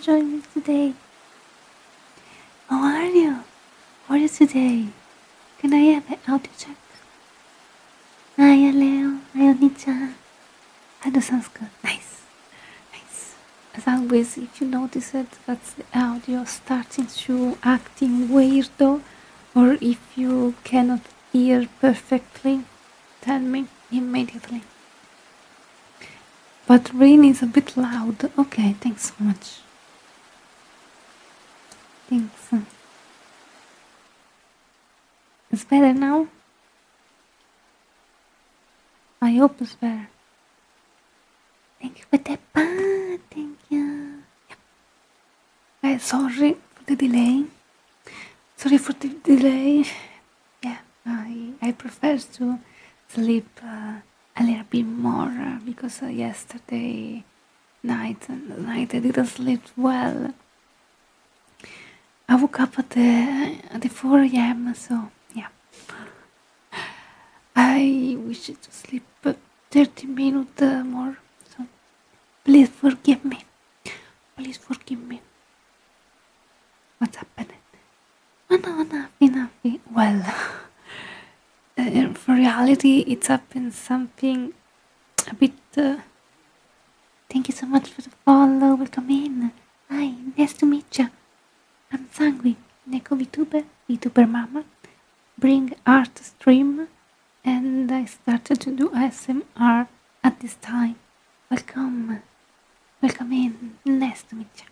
joining me today. How are you? How are you today? Can I have an audio check? Hi, Leo. Hi, Onichan. Hi, that sounds good. Nice. Nice. As always, if you notice it, that's the audio starting to acting weirdo, or if you cannot hear perfectly, tell me immediately. But rain is a bit loud. Okay, thanks so much. Thanks. It's better now? I hope it's better. Thank you for the pan. Thank you. Yep. Sorry for the delay. Sorry for the delay. Yeah, I prefer to sleep a little bit more because yesterday night I didn't sleep well. I woke up at the 4 a.m. So yeah, I wish to sleep 30 minutes more. So please forgive me. Please forgive me. What's happening? Oh no, nothing. Well, for reality, it's happened something a bit. Thank you so much for the follow. Welcome in. Hi, nice to meet you. I'm Sanguine, Neko Vtuber Mama. Bring art stream, and I started to do ASMR at this time. Welcome in. Nice to meet you.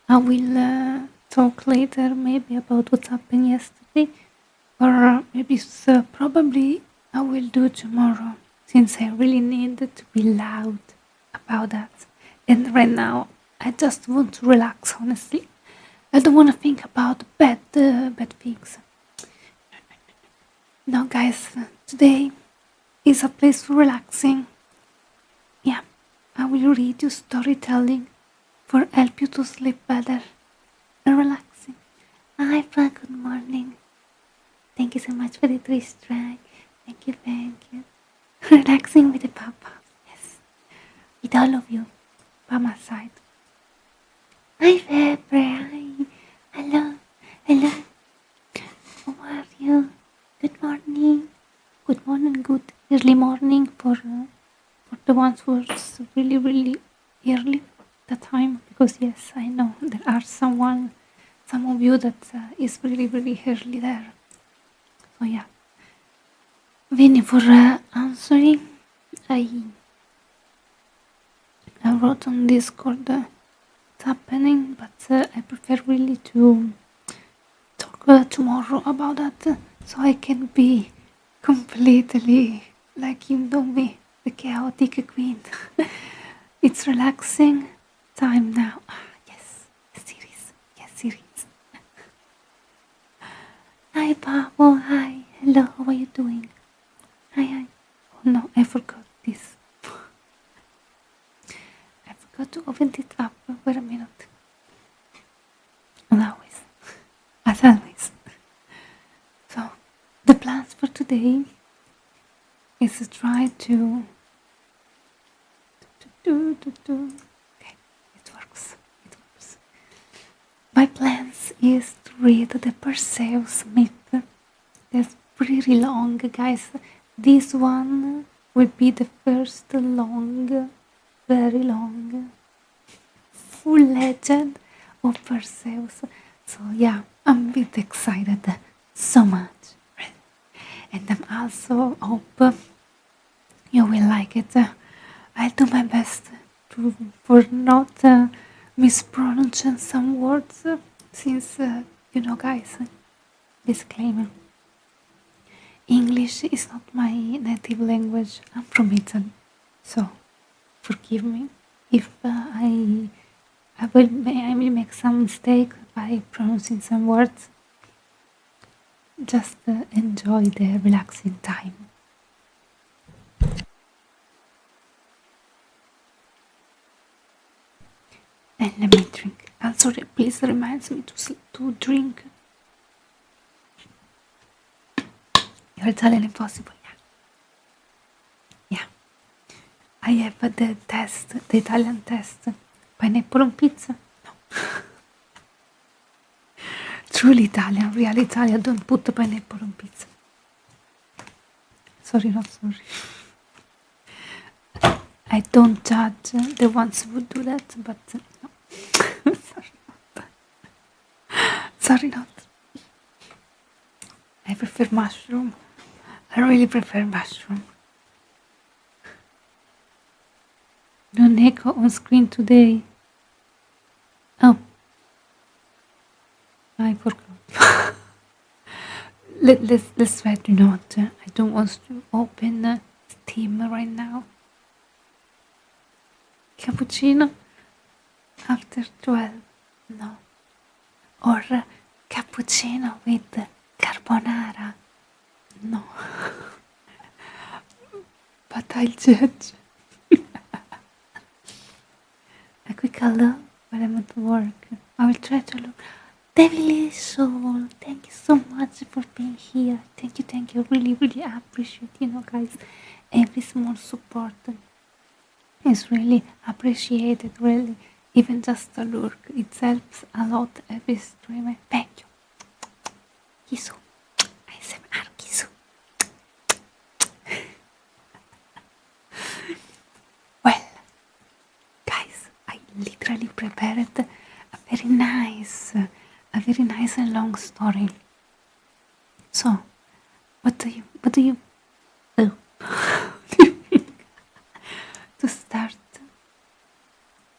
I will talk later maybe about what happened yesterday, or maybe probably I will do tomorrow, since I really need to be loud about that. And right now I just want to relax, honestly. I don't want to think about bad things. No guys, today is a place for relaxing. Yeah, I will read you storytelling for help you to sleep better and relaxing. Hi Frank, good morning. Thank you so much for the 3 strike. Thank you. Relaxing with the papa. Yes, with all of you by my side. Hi February. Hi. Hello. How are you? Good morning. Good early morning for the ones who are really early that time, because yes, I know there are some of you that is really early there. So yeah, waiting for answering. I wrote on Discord what's happening, but I prefer really to talk tomorrow about that, so I can be completely like you know me, the chaotic queen. It's relaxing time now. Yes, it is. Hi Pablo, hi, hello, how are you doing? Hi. Oh no, I forgot this. I forgot to open it up. Wait a minute. As always. So, the plans for today is to try to okay, it works. My plans is to read the Perseus myth. That's pretty long, guys. This one will be the first very long, full legend of Perseus. So yeah, I'm a bit excited, so much. And I'm also hope you will like it. I'll do my best for not mispronouncing some words, since guys, disclaimer, English is not my native language. I'm from Italy, so forgive me if I will make some mistake by pronouncing some words. Just enjoy the relaxing time. And let me drink. Sorry, please remind me to drink. You're Italian impossible, yeah. I have the Italian test Pineapple on pizza? No. Truly Italian, real Italian, don't put the pineapple on pizza. Sorry, not sorry. I don't judge the ones who do that, but no. Sorry not. Sorry not. I prefer mushroom. I really prefer mushroom. No Neko on screen today. Oh, I forgot. Let's try to not. I don't want to open Steam right now. Cappuccino after 12. No. Or cappuccino with carbonara. No. But I'll judge. A quick hello when I'm at work. I will try to look. Devilish Soul, thank you so much for being here. Thank you. Really, really appreciate, guys. Every small support is really appreciated, really. Even just a look, it helps a lot every streamer. Thank you. Kisu. ASMR Kisu. Well, guys, I literally prepared a very nice and long story. So, what do you oh. To start,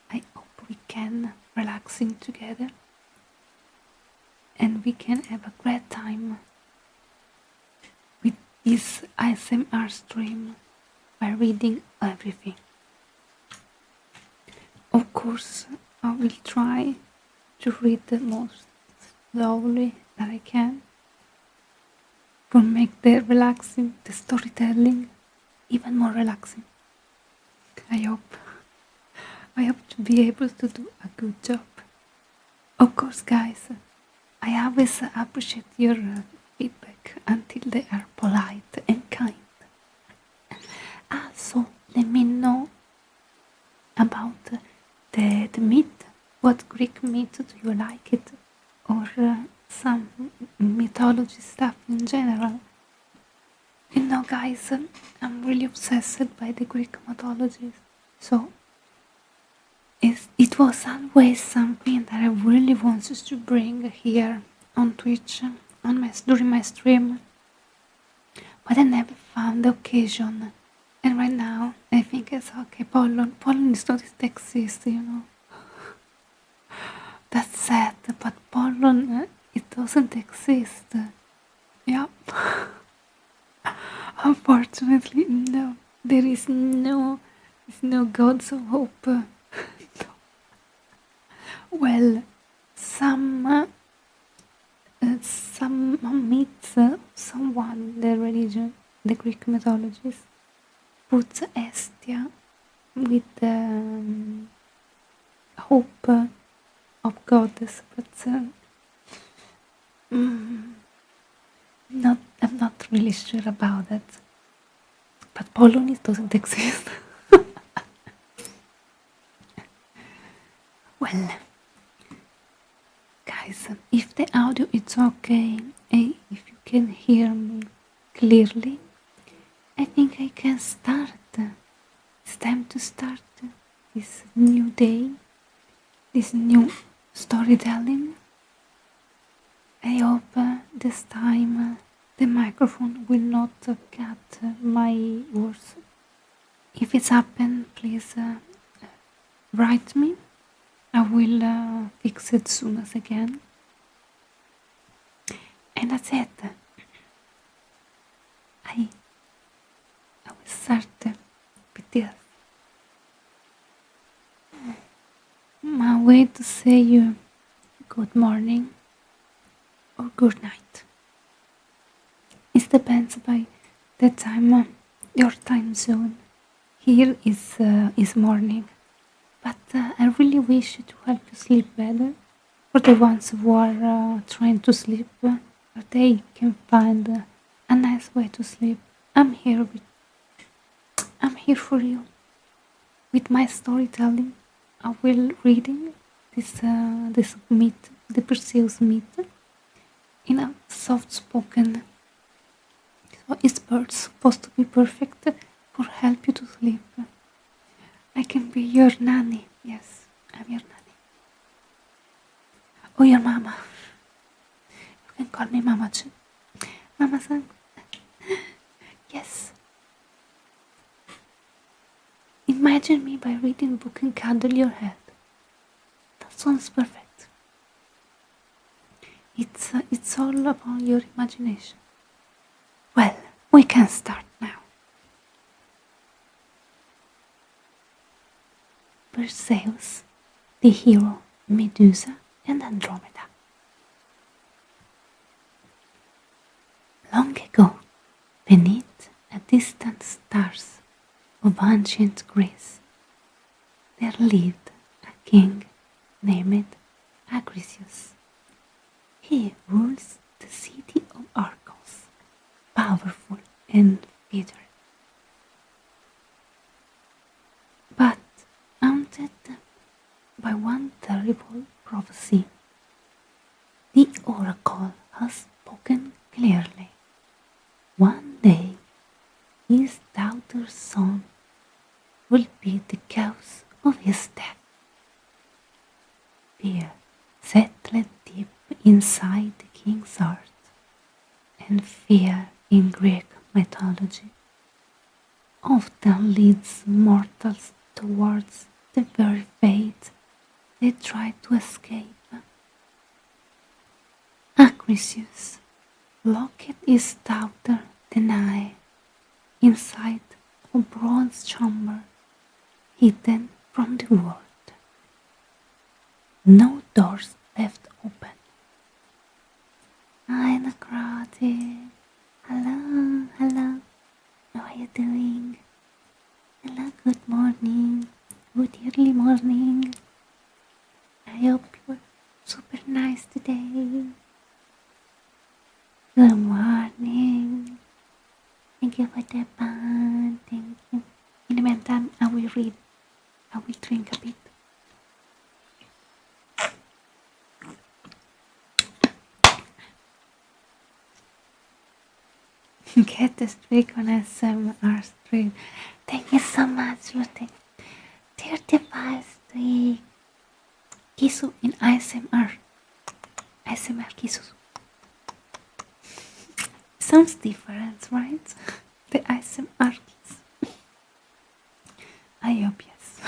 I hope we can relaxing together and we can have a great time with this ASMR stream by reading everything. Of course, I will try to read the most slowly that I can to make the storytelling even more relaxing. I hope to be able to do a good job. Of course, guys, I always appreciate your feedback until they are polite and kind. Also, let me know about the myth. What Greek myth do you like it? Or some mythology stuff in general? Guys, I'm really obsessed by the Greek mythologies. So, it was always something that I really wanted to bring here on Twitch during my stream. But I never found the occasion. And right now, I think it's okay. Pollon is not exist, That's sad, but Pollon, it doesn't exist. Yeah. Unfortunately, no. There is no gods of hope. No. Well, some myths, someone, the religion, the Greek mythologies, puts Hestia with hope of goddess, but I'm not really sure about that. But Polonis doesn't exist. Well, guys, if the audio is okay, if you can hear me clearly, I think I can start. It's time to start this new day, this new storytelling. I hope this time the microphone will not cut my words. If it's happened, please write me. I will fix it soon as again. And that's it. I will start with this. My way to say you good morning or good night. It depends by the time, your time zone. Here is morning, but I really wish to help you sleep better. For the ones who are trying to sleep, or they can find a nice way to sleep. I'm here for you with my storytelling. I will reading this myth, the Perseus myth, in a soft spoken. So is bird supposed to be perfect or help you to sleep? I can be your nanny. Yes, I'm your nanny. Or your mama. You can call me mama too. Mama-san. Yes. Imagine me by reading a book and cuddle your head. That sounds perfect. It's all about your imagination. Well, we can start now. Perseus, the hero, Medusa, and Andromeda. Long ago, beneath a distant stars of ancient Greece, there lived a king named Acrisius. He rules the city of Argos, powerful and bitter, but haunted by one terrible prophecy. The oracle has spoken clearly. One day, his daughter's son will be the cause of his death. Fear settled deep inside the king's heart, and fear in Greek mythology often leads mortals towards the very fate they try to escape. Acrisius locked his daughter Danae inside a bronze chamber hidden from the world. No doors left open. Hi, Necrotic. Hello, hello. How are you doing? Hello, good morning. Good early morning. I hope you're super nice today. Good morning. Thank you for the band. Thank you. In the meantime, I will read. I will drink a bit. Get the streak on SMR stream. Thank you so much for the 35 streak. Kisu in ASMR. ASMR Kisu. Sounds different, right? The ASMR Kisu. I hope yes.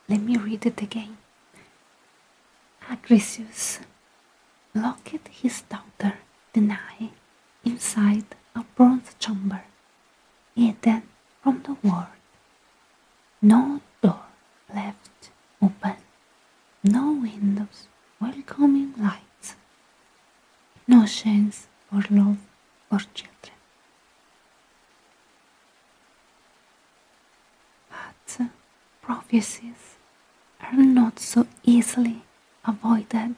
Let me read it again. Acrisius locked his daughter Danae inside a bronze chamber, hidden from the world. No door left open, no windows welcoming light, no chance for love or children. But prophecies are not so easily avoided.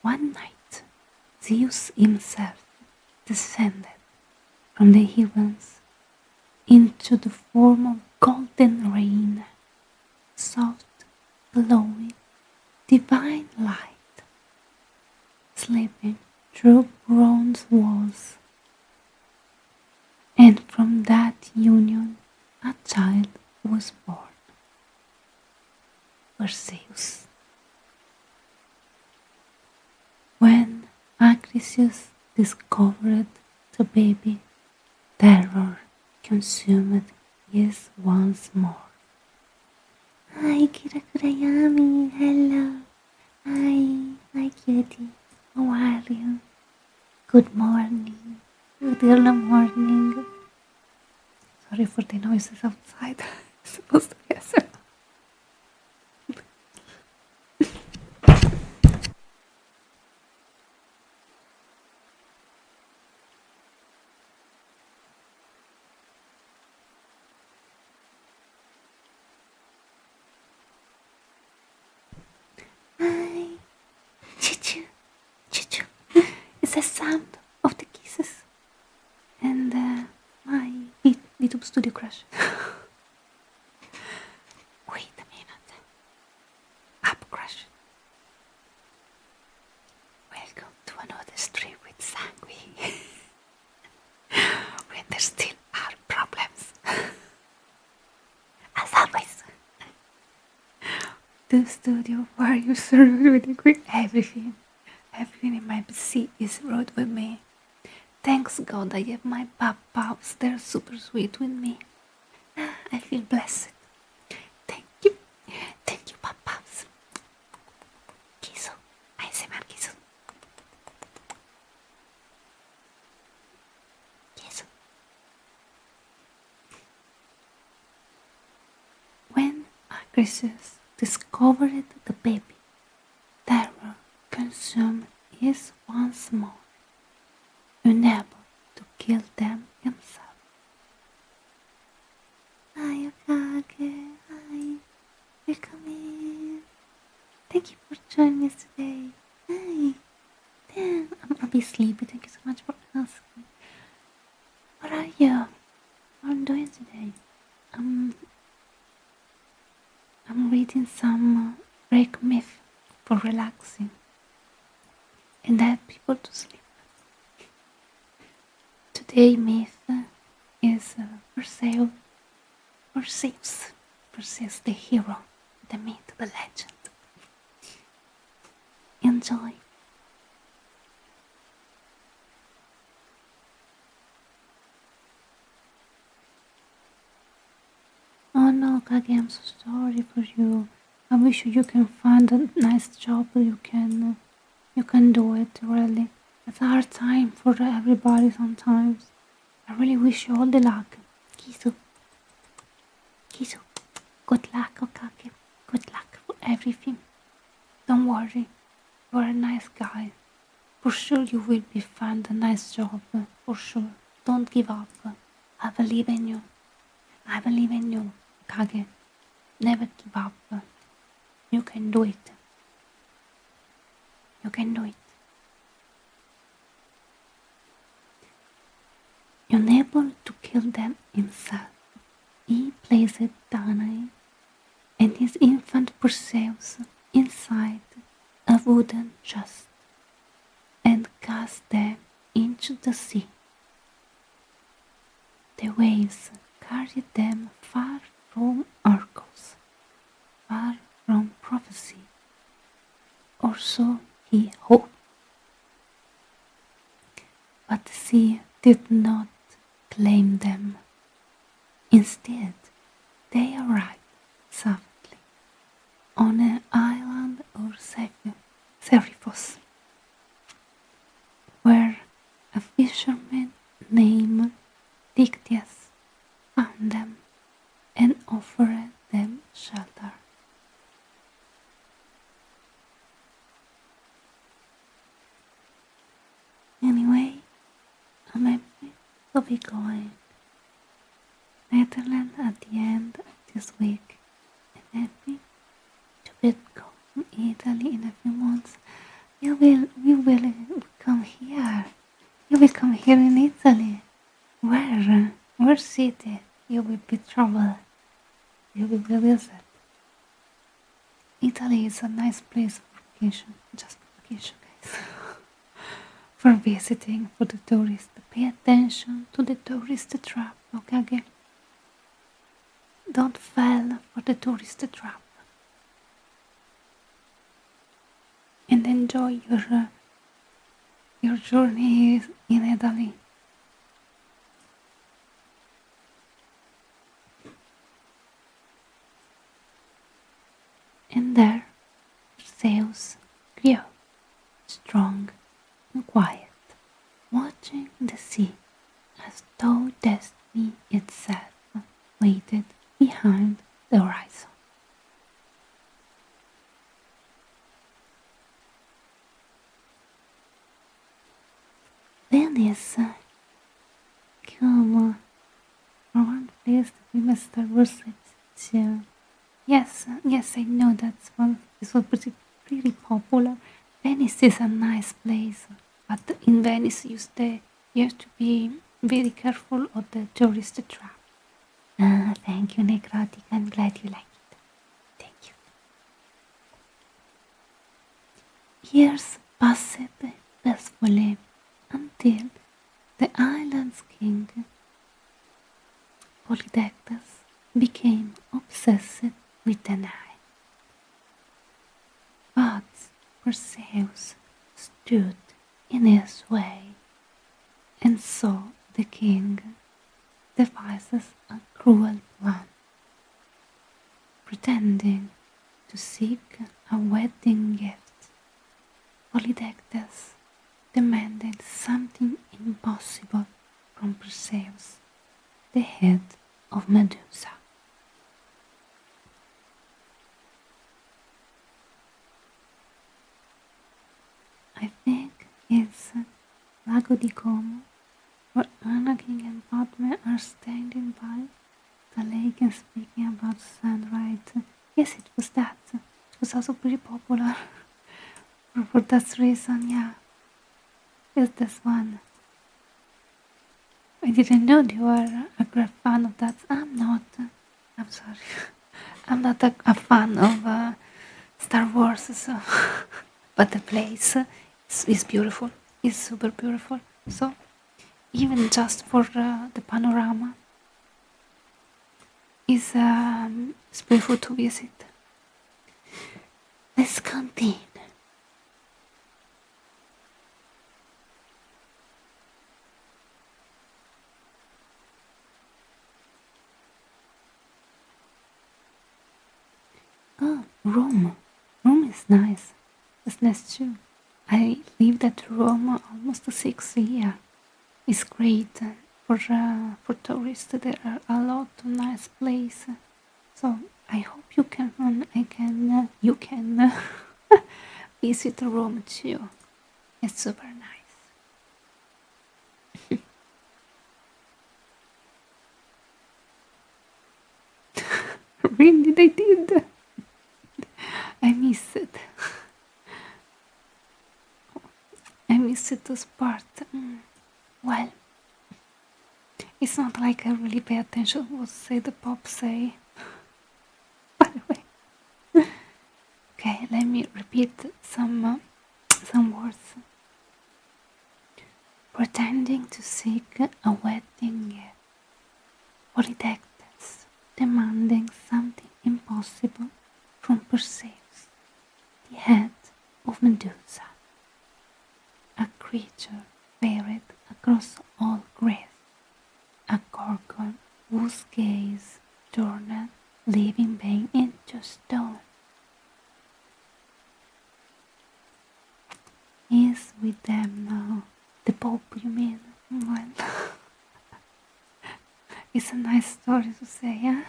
One night, Zeus himself descended from the heavens into the form of golden rain, soft, glowing, divine light, slipping through bronze walls. And from that union, a child was born. Perseus. When Acrisius discovered the baby, terror consumed his once more. Hi, Kirakurayami, hello. Hi, cutie. How are you? Good morning. Good early morning. Sorry for the noises outside. It's supposed to be a Hi, choo-choo, choo-choo. It's the sound of the kisses. studio crash. Wait a minute. App crash. Welcome to another stream with Sanguine. When there still are problems. As always. The studio where you surrounded with everything. Everything in my PC is brought with me. Thanks God I have my papas. They're super sweet with me. I feel blessed. Thank you. Thank you, papas. Kisu. ASMR kisu. Kisu. When Perseus discovered the baby, terror consumed his once more, unable to kill them himself. Hi, Okage. Hi. Welcome in. Thank you for joining us today. Hi. Damn, I'm a bit sleepy. Thank you so much for asking. What are you? How are you doing today? I'm reading some Greek myth for relaxing and help people to sleep. Today myth is Perseus the hero, the myth, the legend. Enjoy. Oh no, Kage, I'm so sorry for you. I wish you can find a nice job. You can do it. Really, it's a hard time for everybody sometimes. I really wish you all the luck. Kisu. Good luck, Okage. Good luck for everything. Don't worry. You are a nice guy. For sure you will find a nice job. For sure. Don't give up. I believe in you. I believe in you, Okage. Never give up. You can do it. You can do it. Unable to kill them himself, he placed Danae and his infant Perseus inside a wooden chest and cast them into the sea. The waves carried them far from Argos, far from prophecy, or so he hoped. But the sea did not claim them. Instead, they arrived softly on an island of Seriphos, where a fisherman named Dictius found them and offered them shelter. Anyway, I'm happy to be going. Netherlands at the end of this week. I'm happy to be going Italy in a few months. You will come here. You will come here in Italy. Where city you will be travel? You will visit. Italy is a nice place for vacation. Just for vacation, guys. For visiting, for the tourists. Pay attention to the tourist trap, okay? Don't fall for the tourist trap. And enjoy your journey in Italy. And there, Perseus grew strong and quiet, watching the sea as though destiny itself waited behind the horizon. Venice, come from one place to be Mr. Versace. Yes, I know that's one. This was pretty popular. Venice is a nice place, but in Venice you have to be very careful of the tourist trap. Thank you, Necrotic. I'm glad you like it. Thank you. Years passed peacefully until the island's king, Polydectes, became obsessed with the night. But Perseus stood in his way, and so the king devises a cruel plan, pretending to seek a wedding gift. Polydectes demanded something impossible from Perseus, the head of Medusa. I think it's Lago di Como, where Anakin and Padme are standing by the lake and speaking about sunrise. Yes, it was that. It was also pretty popular. For that reason, yeah. It's this one. I didn't know you were a great fan of that. I'm not. I'm sorry. I'm not a fan of Star Wars, so. But the place is beautiful. It's super beautiful. So, even just for the panorama, it's beautiful to visit. Let's continue. Oh, Rome. Rome is nice. It's nice too. I lived at Rome almost 6 years. It's great for tourists. There are a lot of nice places. So I hope you can visit Rome too. It's super nice. Really, they did. I miss it. I miss it this part. Well, it's not like I really pay attention to what say the pop say. By the way. Okay, let me repeat some words. Pretending to seek a wedding gift. Polydectes demanding something impossible from Perseus, the head of Medusa, a creature buried across all Graeae, a gorgon whose gaze turned living being into stone. He is with them now. The Pope, you mean? Well, it's a nice story to say, yeah?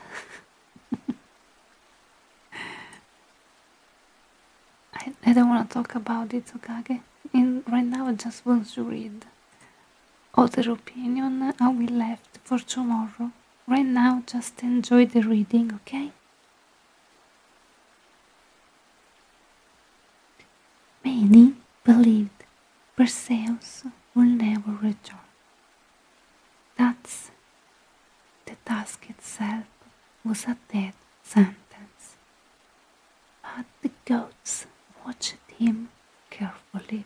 I don't want to talk about it, okay? Right now I just want to read other opinion. I will left for tomorrow. Right now just enjoy the reading, okay? Many believed Perseus will never return. That's the task itself was a death sentence. But the gods watched him carefully,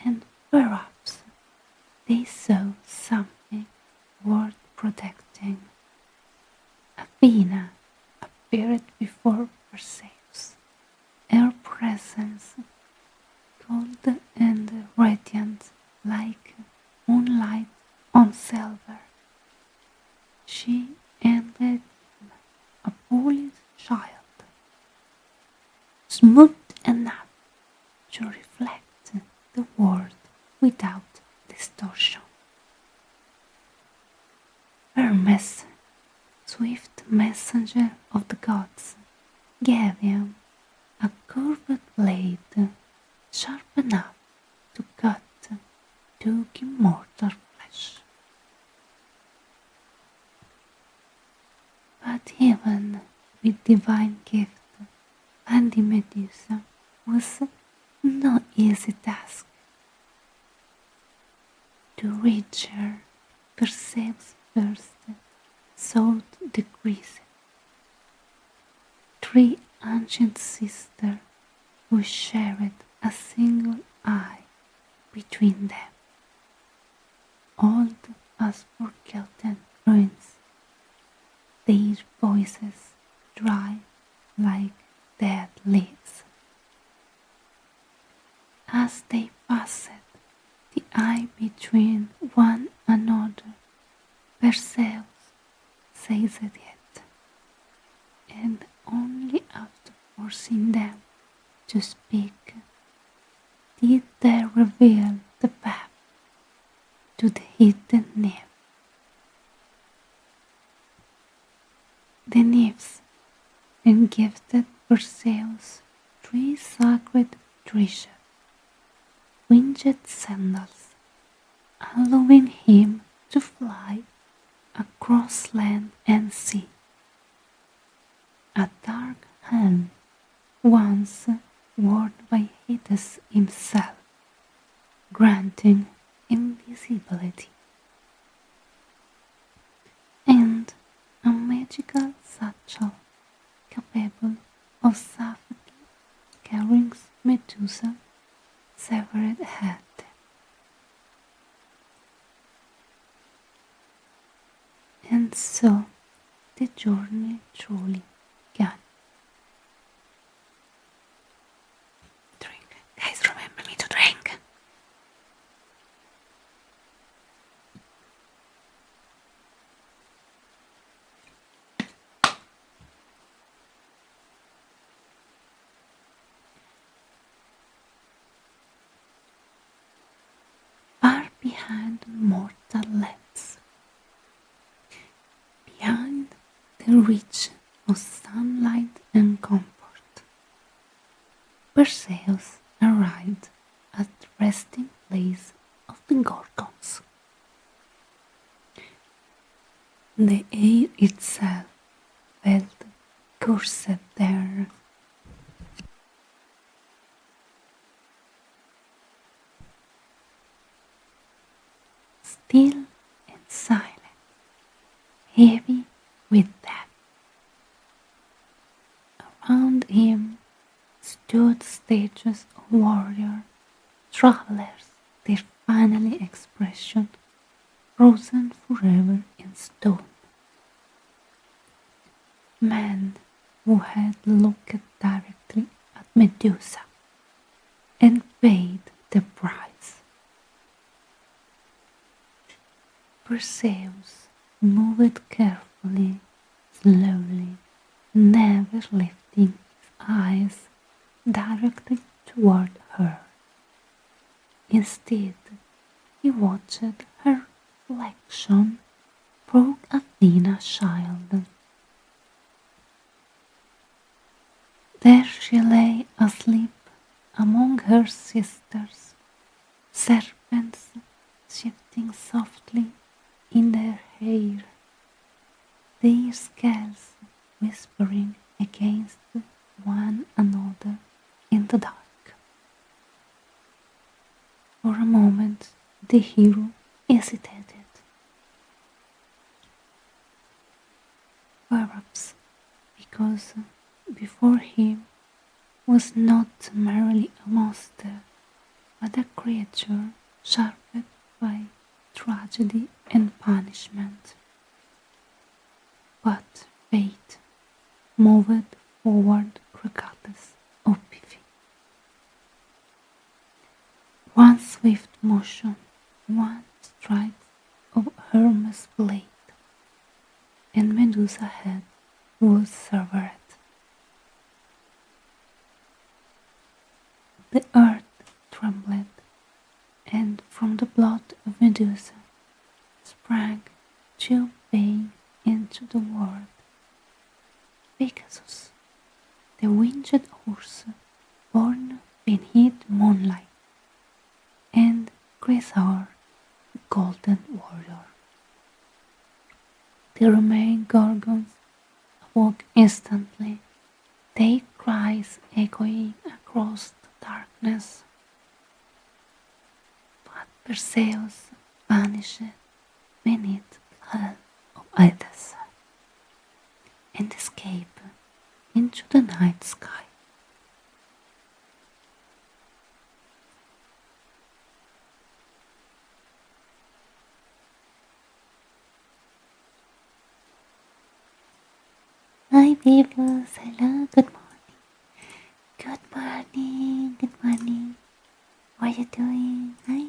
and perhaps they saw something worth protecting. Athena appeared before Perseus. Her presence, cold and radiant like moonlight on silver. She handed him a polished child, smooth enough to reflect the world without distortion. Hermes, swift messenger of the gods, gave him a curved blade sharp enough to cut to immortal flesh. But even with divine gift, finding Medusa was no easy task. To reach her, Perseus first sought the Graeae three ancient sisters who shared a single eye between them, old as forgotten ruins, their voices dry like dead leaves. As they passed the eye between one another, Perseus seized it, and only after forcing them to speak did they reveal the path to the hidden nymph. The nymphs then gifted Perseus three sacred treasures, winged sandals, allowing him to fly across land and sea, a dark helm once worn by Hades himself, granting invisibility, and a magical satchel capable of safely carrying Medusa's severed head. And so the journey truly began. Drink. Guys, remember me to drink. Far behind mortal lands, behind the reach of sunlight and comfort, Perseus arrived at the resting place of the Gorgons. The air itself felt cursed there. Still and silent, heavy with death. Around him stood statues of warriors, travelers, their final expression frozen forever in stone. Men who had looked directly at Medusa and paid the price. Perseus moved carefully, slowly, never lifting his eyes directly toward her. Instead, he watched her reflection through Athena's shield. There she lay asleep among her sisters, serpents shifting softly in their hair, their scales whispering against one another in the dark. For a moment the hero hesitated. Perhaps because before him was not merely a monster, but a creature sharpened by tragedy and punishment. But fate moved forward regardless of pity. One swift motion, one strike of Hermes' blade, and Medusa's head was severed. The earth trembled, and from the blood of Medusa sprang two beings into the world. Pegasus, the winged horse born beneath moonlight, and Graeae, the golden warrior. The remaining Gorgons awoke instantly, their cries echoing across the darkness. But Perseus vanished beneath the hell of Hades, and escape into the night sky. Hi people, hello, good morning. Good morning, good morning. What are you doing? Hi.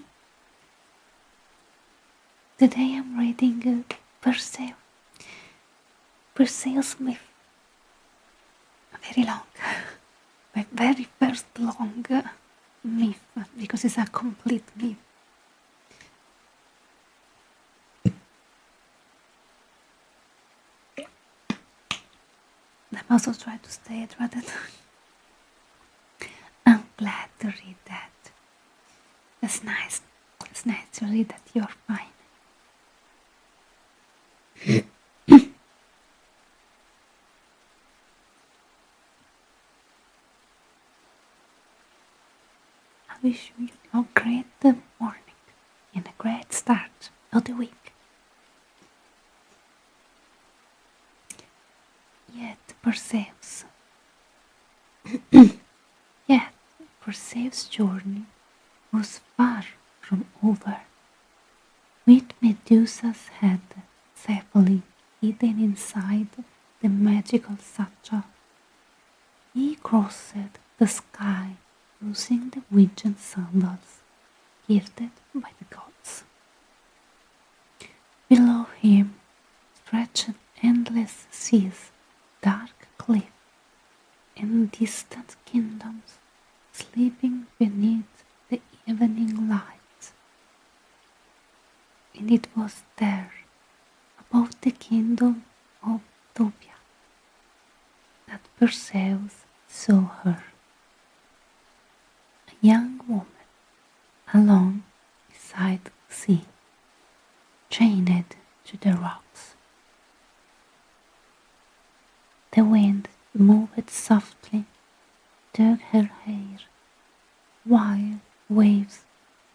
Today I'm reading Perseus Myth. Very long. My very first long myth, because it's a complete myth. I'm also trying to stay hydrated. I'm glad to read that. That's nice. It's nice to read that you're fine. I wish you a great morning and a great start of the week. Yet Perseus' journey was far from over. With Medusa's head safely hidden inside the magical satchel, he crossed the sky using the winged sandals gifted by the gods. Below him stretched endless seas, dark cliffs, and distant kingdoms sleeping beneath the evening light. And it was there, above the kingdom of Vtuber, that Perseus saw her. A young woman, alone beside the sea, chained to the rocks. The wind moved softly, took her hair, while waves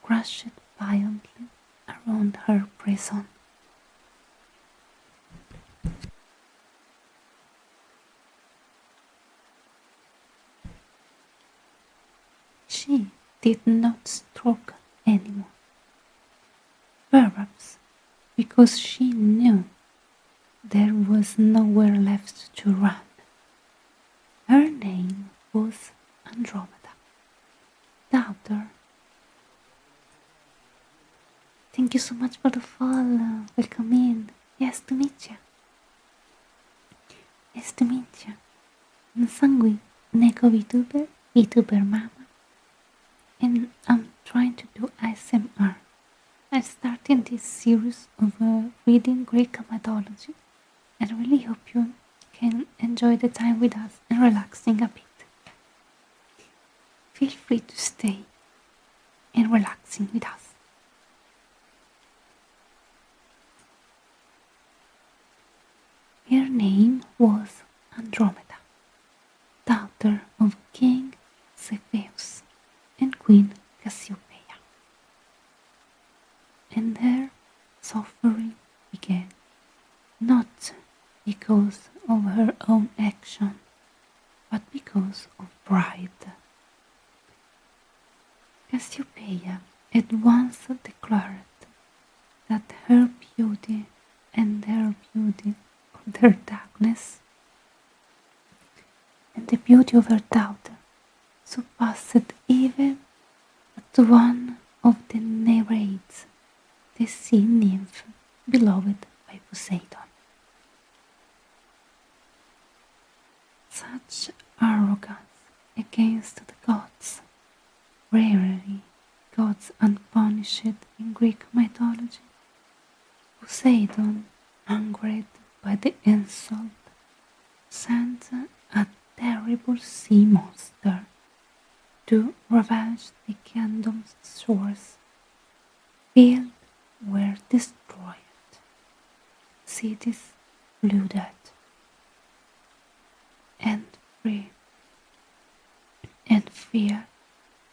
crashed violently around her prison. She did not struggle anymore, perhaps because she knew there was nowhere left to run. Her name was Andromeda, daughter. Thank you so much for the follow. Welcome in. Yes, to meet you. Nice to meet you. Nsangui, Neko Vtuber Mama. And I'm trying to do ASMR. I'm starting this series of reading Greek mythology, and I really hope you can enjoy the time with us and relaxing a bit. Feel free to stay and relaxing with us. Her name was Andromeda, daughter of King Cepheus and Queen Cassiopeia. And her suffering began not because of her own action, but because of pride. Cassiopeia had once declared that her beauty and their beauty of their darkness and the beauty of her daughter surpassed even at one of the Nereids, the sea nymph beloved by Poseidon. Such arrogance against the gods, rarely gods unpunished in Greek mythology. Poseidon, angered by the insult, sent a terrible sea monster to ravage the kingdom's shores. Fields were destroyed, cities looted, and fear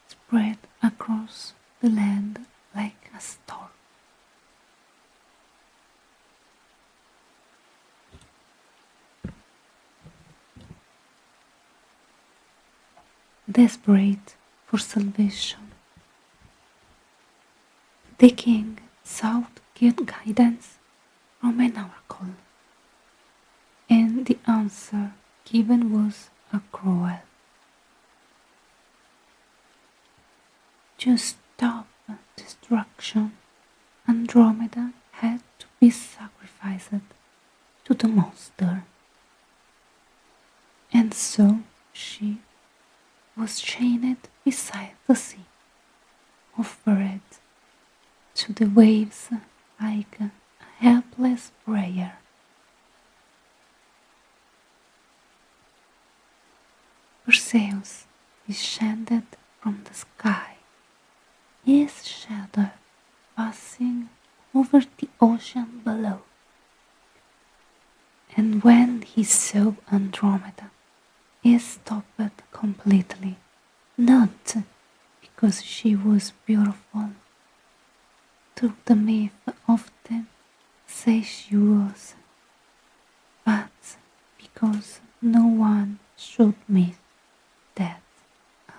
spread across the land like a storm. desperate for salvation. The king sought guidance from an oracle, and the answer given was a cruel. To stop destruction, Andromeda had to be sacrificed to the monster, and so she was chained beside the sea, offered to the waves like a helpless prayer. Perseus descended from the sky, his shadow passing over the ocean below. And when he saw Andromeda, he stopped completely, not because she was beautiful, though the myth often says she was, but because no one should meet death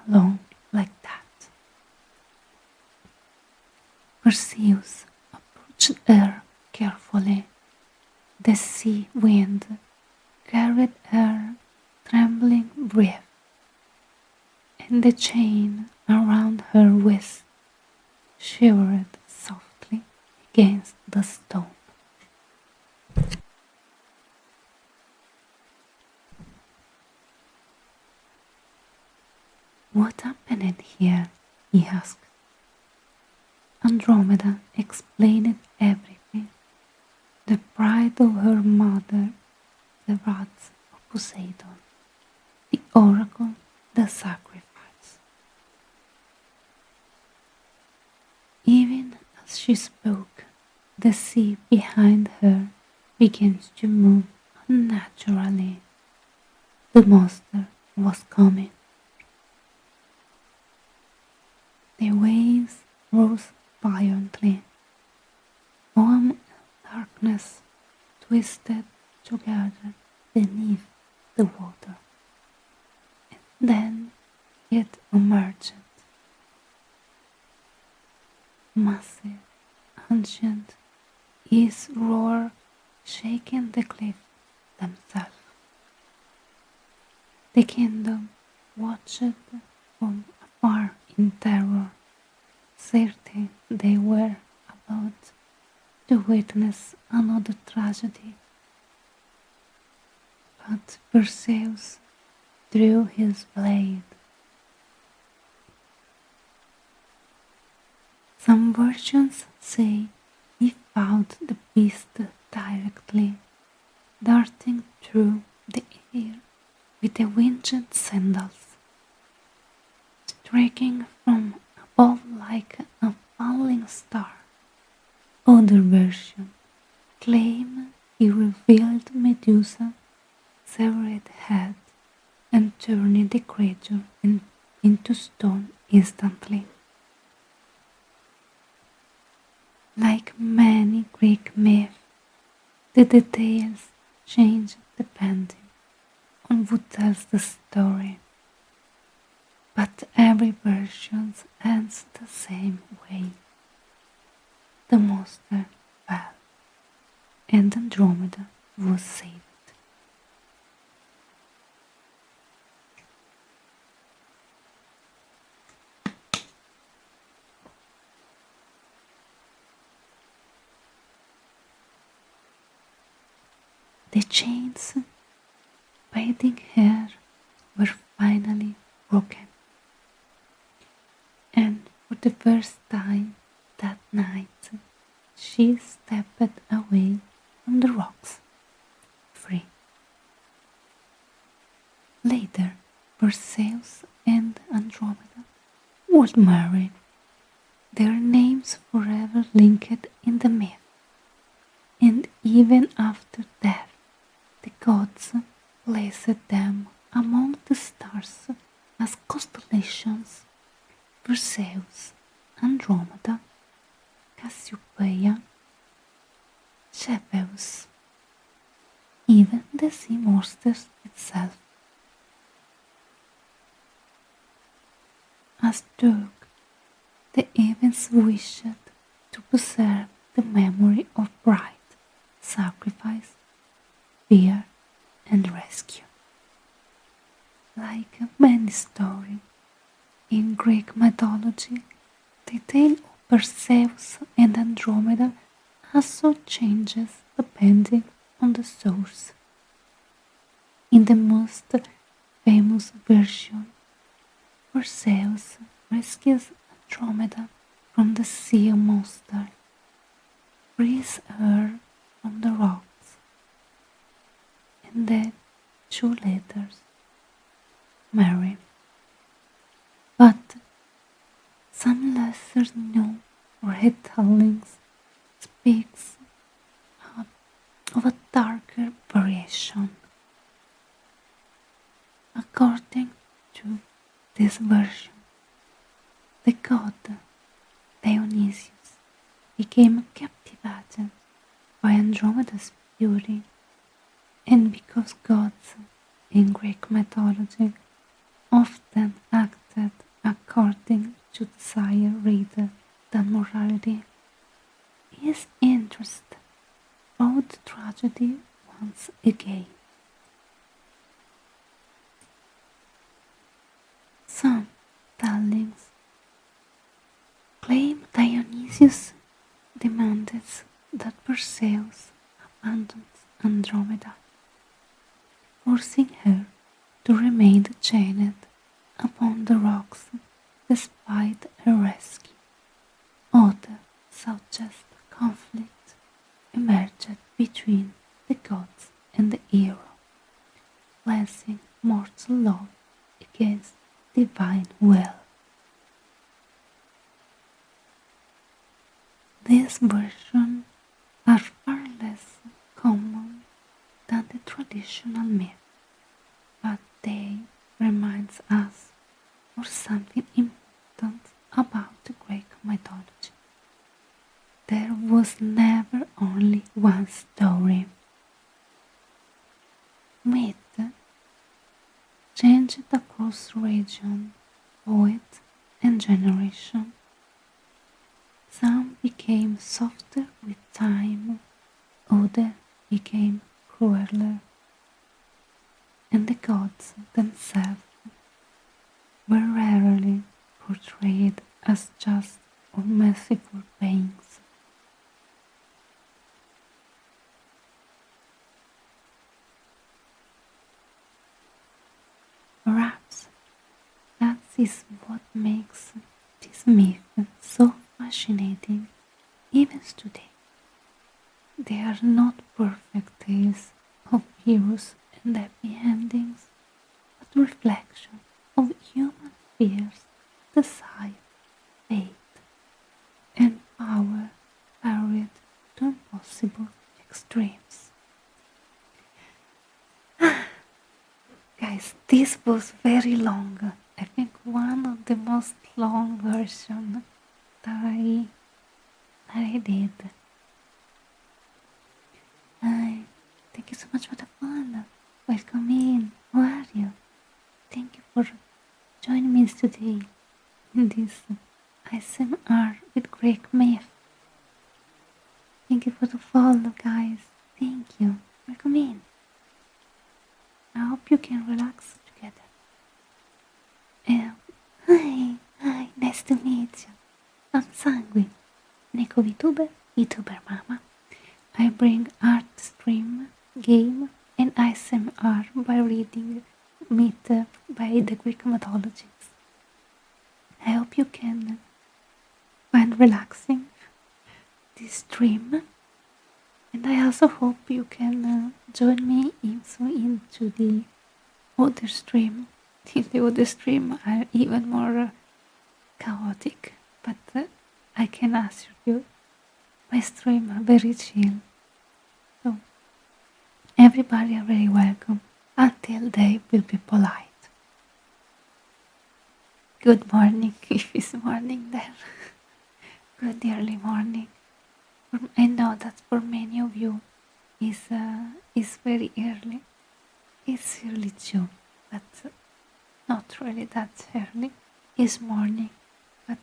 alone like that. Perseus approached her carefully. The sea wind carried her trembling breath, and the chain around her waist shivered softly against the stone. What happened here? He asked. Andromeda explained everything. The pride of her mother, the wrath of Poseidon, the oracle, the sacrifice. Even as she spoke, the sea behind her began to move unnaturally. The monster was coming. The waves rose violently. Foam and darkness twisted together beneath the water. And then it emerged. Massive, ancient, his roar shaking the cliff themselves. The kingdom watched from afar in terror, certain they were about to witness another tragedy. But Perseus drew his blade. Some versions say he fought the beast directly, darting through the air with the winged sandals, striking from above like a falling star. Other versions claim he revealed Medusa severed head and turned the creature into stone instantly. Like many Greek myths, the details change depending on who tells the story, but every version ends the same way. The monster fell, and Andromeda was saved. The chains binding her were finally broken, and for the first time that night she stepped away from the rocks, free. Later, Perseus and Andromeda would marry, their names forever linked in the myth, and even after death, the gods placed them among the stars as constellations: Perseus, Andromeda, Cassiopeia, Cepheus, even the sea monster itself. as Duke, the events wished to preserve the memory of pride, sacrifice, fear, and rescue. Like many stories in Greek mythology, the tale of Perseus and Andromeda also changes depending on the source. In the most famous version, Perseus rescues Andromeda from the sea monster, frees her from the rocks, and then two letters marry. But some lesser known retellings speaks of a darker variation. According to this version, the god Dionysius became captivated by Andromeda's beauty, and because gods in Greek mythology often acted according to desire rather than morality, his interest brought tragedy once again. Some tellings claim Dionysius demanded that Perseus abandons Andromeda, forcing her to remain chained upon the rocks despite her rescue. Others suggest conflict emerged between the gods and the hero, placing mortal love against divine will. These versions are far less common than the traditional myth, but they remind us of something important about the Greek mythology. There was never only one story. Myth changed across region, poet, and generation. Some became softer with time, others became crueler, and the gods themselves were rarely portrayed as just or merciful beings. Perhaps that is what makes this myth so fascinating even today. They are not perfect tales of heroes and happy endings, but reflection of human fears, desire, fate, and power carried to impossible extremes. Guys, this was very long. I think one of the most long versions that I did. Thank you so much for the fun. Welcome in. How are you? Thank you for joining me today in this ASMR with Greek myth. Thank you for the follow, guys. Thank you. Welcome in. I hope you can relax together. Hi, nice to meet you. I'm Sanguine, Neko Vtuber Mama. I bring art, stream, game, and ASMR by reading myth by the Greek mythologies. I hope you can find relaxing this stream, and I also hope you can join me into the other stream. The other stream are even more chaotic, but I can assure you my stream are very chill. So everybody are very welcome until they will be polite. Good morning if it's morning there. Good early morning. I know that for many of you is very early. It's early too, but not really that early. is morning, but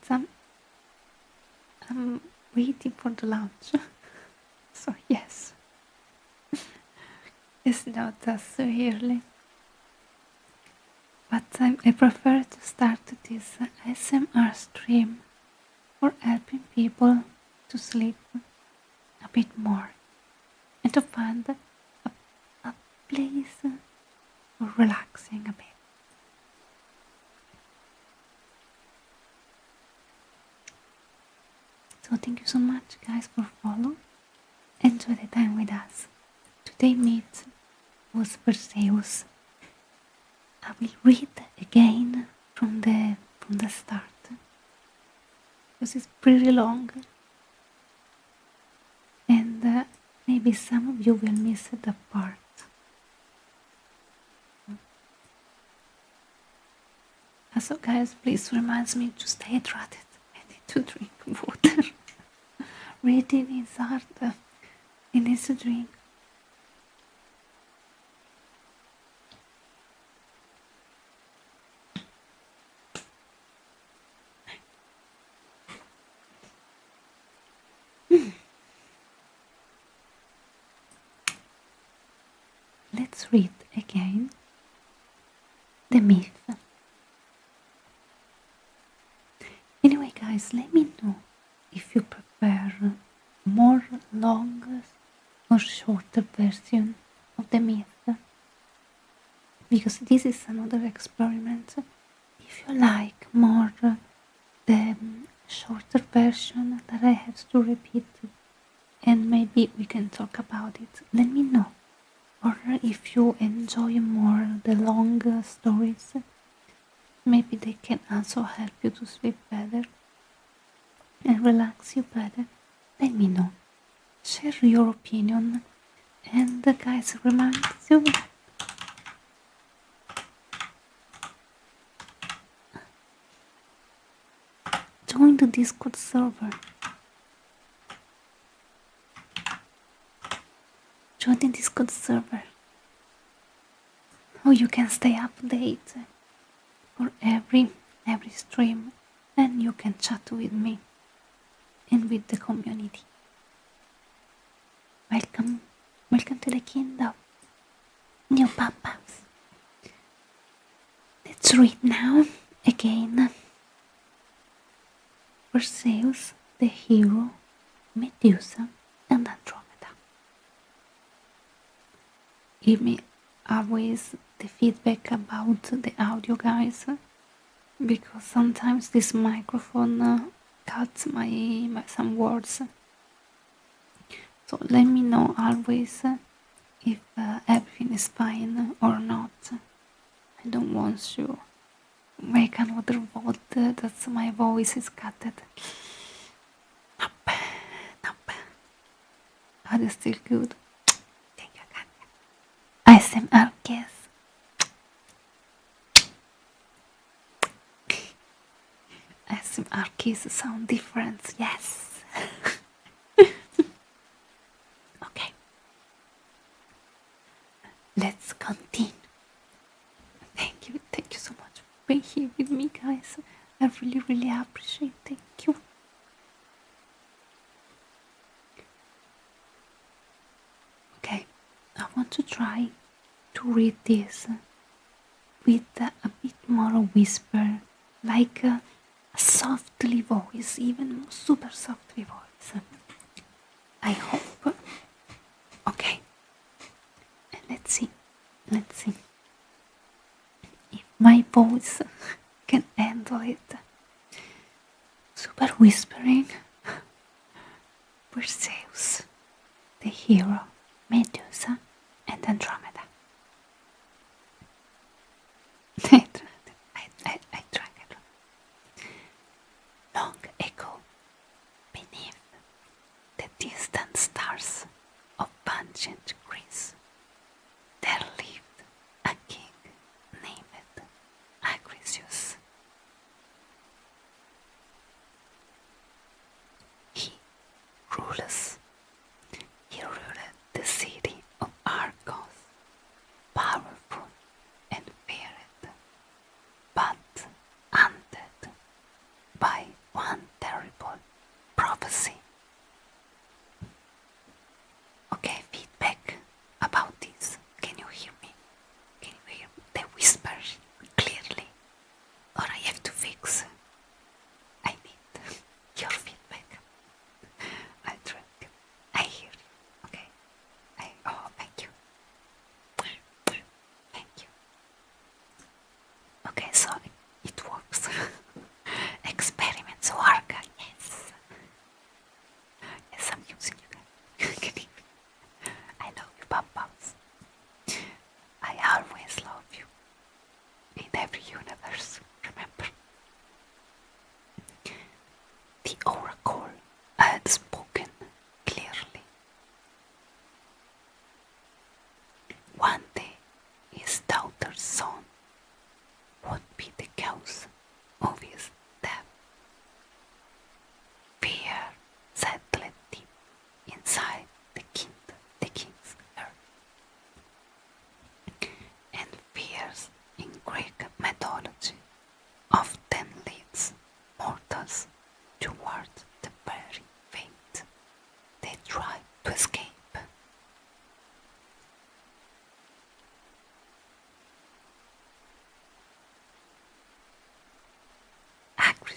I'm waiting for the lunch. So yes, it's not so early. But I prefer to start this SMR stream for helping people to sleep a bit more and to find a place for relaxing a bit. So thank you so much guys for following. Enjoy the time with us. Today myth was Perseus. I will read again from the start because it's pretty long and maybe some of you will miss the part. So guys, please remind me to stay hydrated. I need to drink water. Reading is hard. I need to drink. Let's read again the myth. Anyway guys, let me know if you prefer more long or shorter version of the myth, because this is another experiment. If you like more the shorter version that I have to repeat and maybe we can talk about it, let me know. Or if you enjoy more the long stories, maybe they can also help you to sleep better and relax you better, let me know. Share your opinion. And guys, remind you, join the Discord server. Join the Discord server. Oh, you can stay updated for every stream, and you can chat with me and with the community. Welcome to the kingdom, new pop-ups. Let's read now again. Perseus, the hero, Medusa, and Andromeda. Give me always the feedback about the audio, guys, because sometimes this microphone cuts my some words. So let me know always if everything is fine or not. I don't want to make another vote that my voice is cut. Nope. But it's still good. Thank you, God. ASMR kiss. ASMR kiss sound different, yes. Okay. Let's continue. Thank you so much for being here with me, guys. I really appreciate it. Thank you. Okay, I want to try to read this with a bit more whisper, like a softly voice, even super softly voice. I hope. Okay, and let's see if my voice can handle it. Super whispering. Perseus, the hero, Medusa, and Andromeda. I drank it. Long ago, beneath the distant stars of ancient Greece, there lived a king named Graeae. He ruled the city of Argos, powerful and feared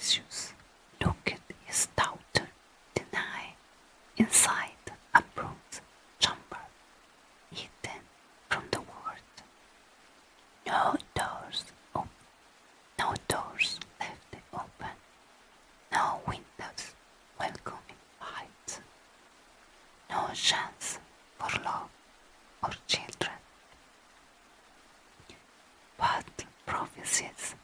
Perseus looked his daughter Danae inside a bronze chamber hidden from the world. No doors open, no doors left open, no windows welcoming light, no chance for love or children. But prophecies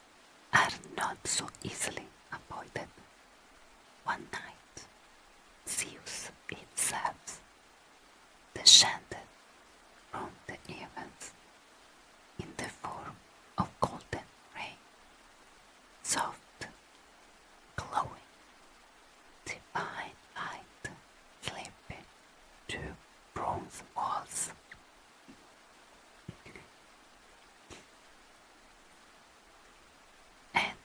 are not so easily avoided. One night, Zeus himself descended from the heavens in the form of golden rain, soft, glowing, divine light slipping through bronze walls. And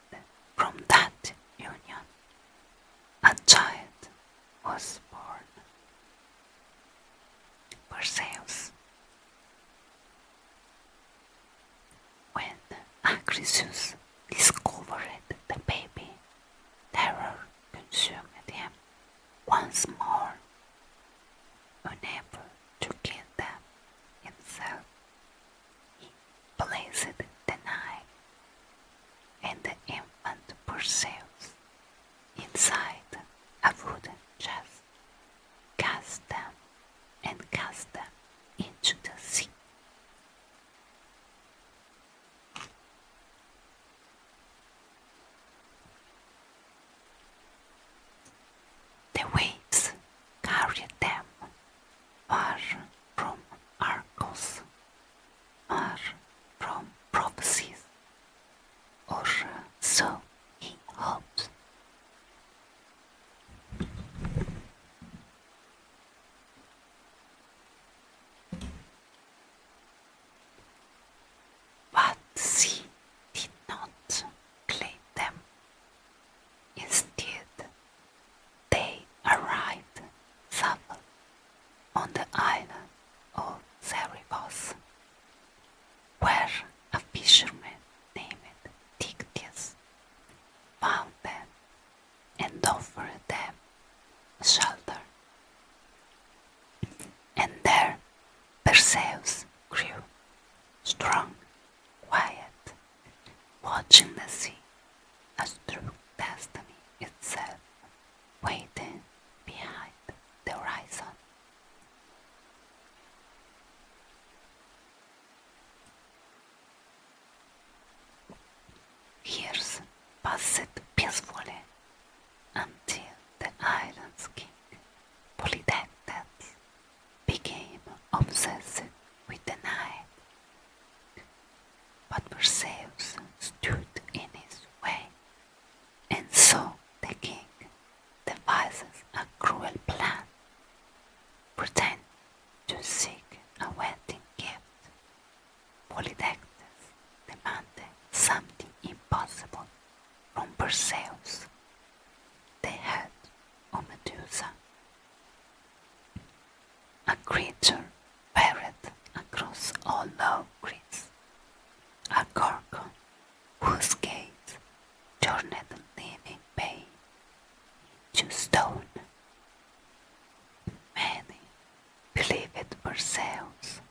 from that union, a child was born, Perseus. When Agrisus discovered the baby, terror consumed him once more. Unable to kill them himself, he placed Danae and the infant Perseus inside a wooden chest, cast them into the sea. The waves carried them far from Argos, far from prophecies, or so he hoped. But the sea did not claim them. Instead, they arrived safely on the island of Cerberus, where a fisherman named Dictys found them and offered them shelter. And there Perseus grew strong, quiet, watching the sea as true destiny itself, waiting behind the horizon. Years passed peacefully until the island's king, Polydectes, became obsessed with the night. But Perseus stood in his way, and so the king devises a cruel plan, pretending to seek a wedding gift. Polydectes demanded something impossible from Perseus, the head of Medusa, a creature buried across all of Greece, a gorgon whose gaze turned living pain into stone. Many believed Perseus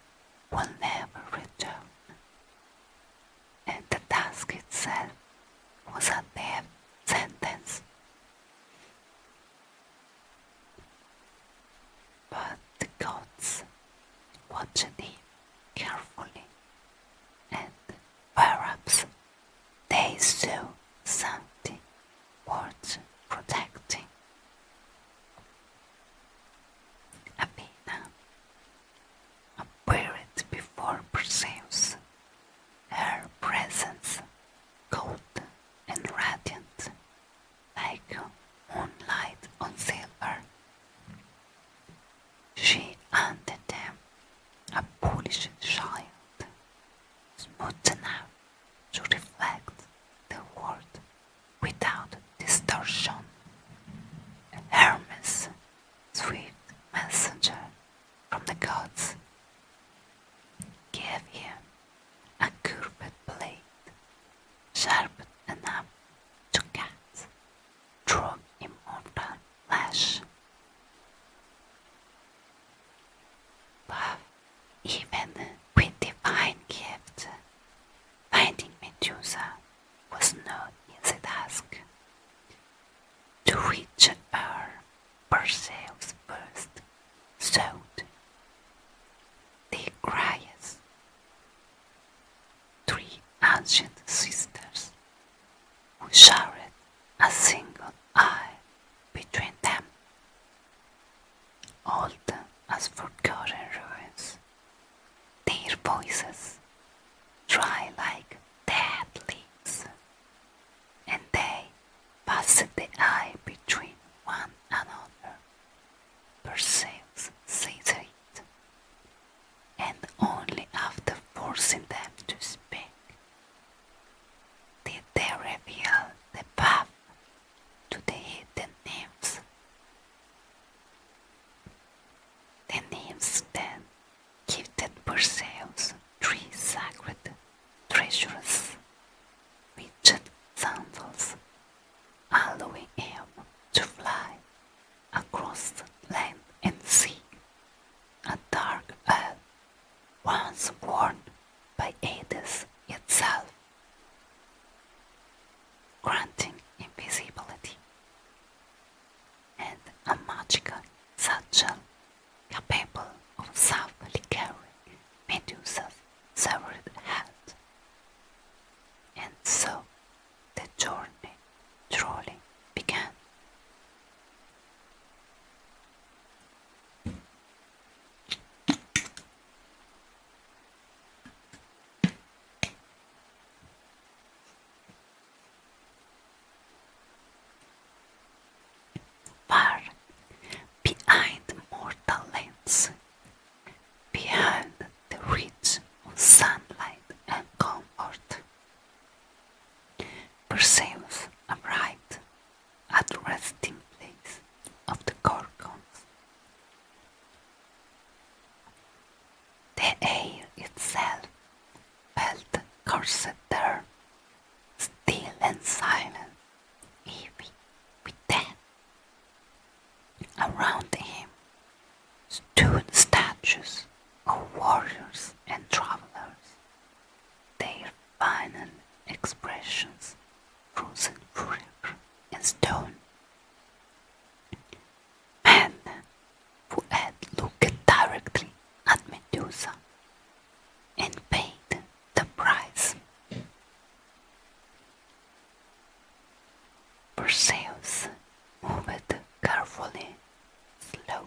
will never return, and the task itself was a death sentence. But the gods watched him carefully, and perhaps they saw something worth protecting. Athena appeared before Perseus, her presence cold and radiant, like moonlight on silver. She handed them a polished child, smooth enough to reflect the world without distortion. Hermes, swift messenger from the gods, gave him a curved blade, sharp enough to cut ancient sisters who shared a single eye between them, old as forgotten ruins, their voices dry like dead leaves, and they passed the eye between one another. Perseus seized it, and only after forcing them to speak did they reveal the path to the hidden nymphs. The nymphs then gifted Perseus 3 sacred treasures, winged sandals, allowing him to fly across land and sea, a dark veil once worn by Hades itself, granting invisibility, and a magical satchel capable of safely carrying Medusa's severed head. And so the journey truly began. Far behind mortal lands, behind the reach of sunlight and comfort, Perseus arrived at the resting place of the Gorgons. The air itself felt cursed there, still and silent, heavy with death. Around him stood statues of warriors and travelers, their final expressions frozen forever in stone. Men who had looked directly at Medusa and paid the price. Perseus moved carefully, slowly,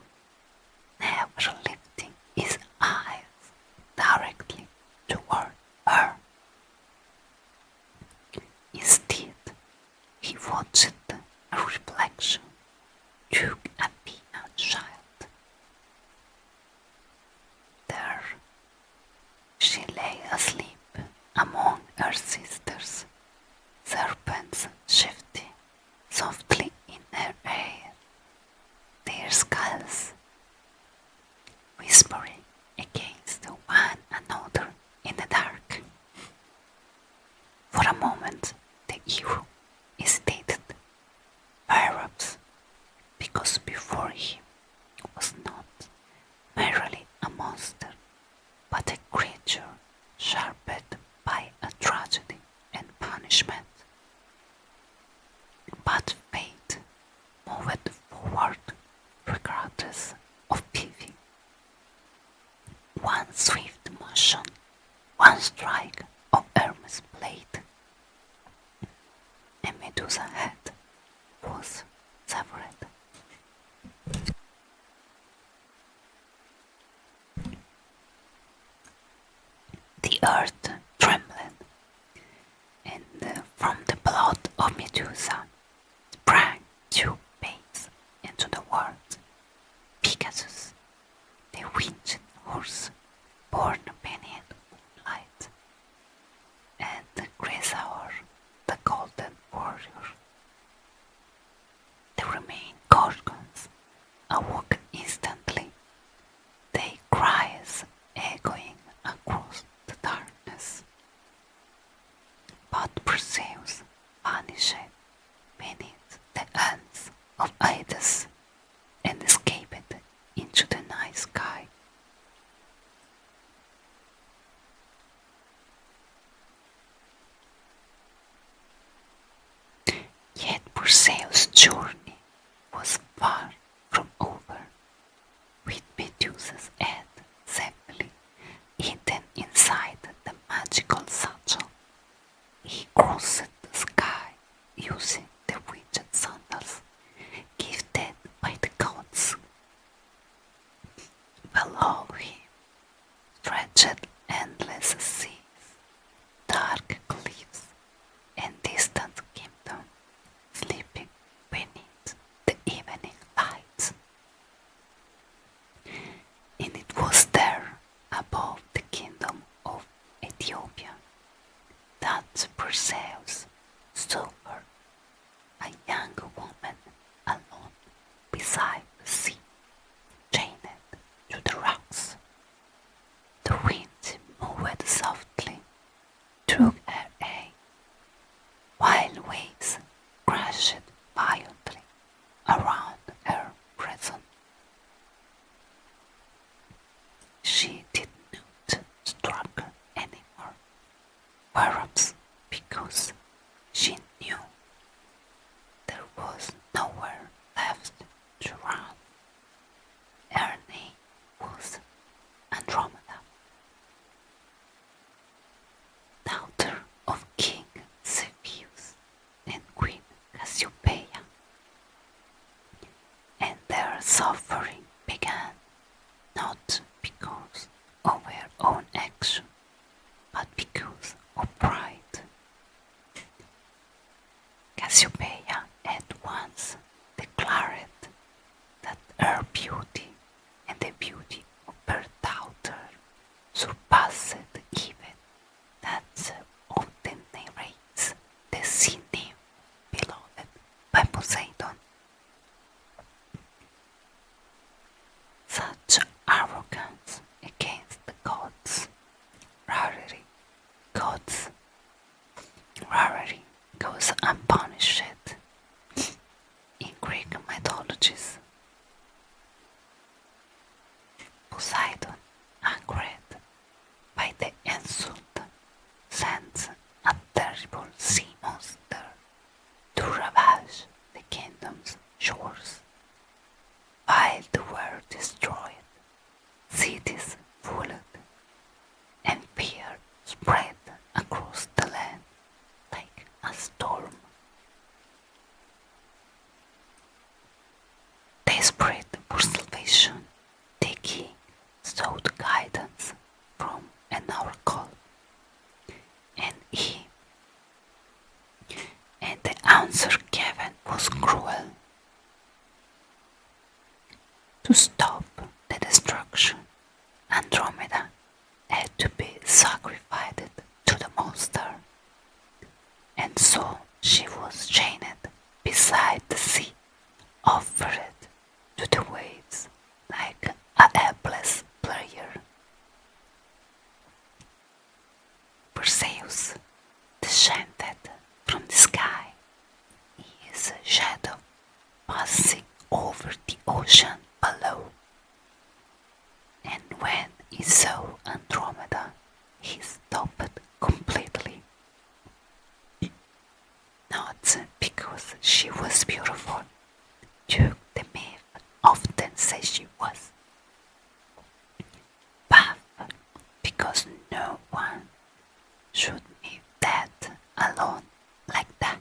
never lifting his eyes directly toward her. Instead, he watched a reflection through a peanut child. There, she lay asleep among her sisters, serpents shifting softly in her hair, their skulls whispering against one another in the dark. For a moment, the hero hesitated, perhaps because before him was not merely a monster, but a creature sharpened by a tragedy and punishment. But fate moved forward regardless of pity. One swift motion, one strike of Hermes' blade, and Medusa's head was severed. The earth trembled, and from the blood of Medusa sprang 2 babes into the world: Pegasus, the winged horse born beneath moonlight, and Graeae, the golden warrior. The remaining Gorgons awoke instantly, their cries echoing across the darkness. But Perseus vanished beneath the hands of Hades and escaped into the night sky. Yet Perseus' journey was far from over, with Medusa's head safely hidden inside the magical satchel. crossed the sky using the winged sandals gifted by the gods. Below him stretched endless seas, dark cliffs, and distant kingdoms sleeping beneath the evening lights. And it was there, above the kingdom of Ethiopia, that Perseus saw her, a young woman alone beside the sea, chained to the rocks. The wind moved softly through her hair, while waves crashed violently around her prison. She did not struggle anymore, perhaps because she knew there was nowhere left to run. Her name was Andromeda, daughter of King Cepheus and Queen Cassiopeia, and their suffering began not because of her own action, but because of pride. Cassiopeia at once declared that her beauty and the beauty of her daughter surpassed even that of the Nereids, the sea nymph beloved by Poseidon. Such arrogance against the gods, rarity goes unpunished in Greek mythologies. Poseidon, angered by the insult, sends a terrible sea monster to ravage the kingdom's shores. While they were destroyed, cities flooded, and fear spread across the land like a storm. Desperate for salvation, the king sought guidance from an oracle, and the answer given was cruel. To stop the destruction, Andromeda had to be sacrificed to the monster, and so she was chained beside the sea, offered to the waves like a helpless player. Perseus descended from the sky, his shadow passing over the ocean below. And when he saw Andromeda, he stopped completely. Not because she was beautiful, though the myth often says she was, but because no one should meet death alone like that.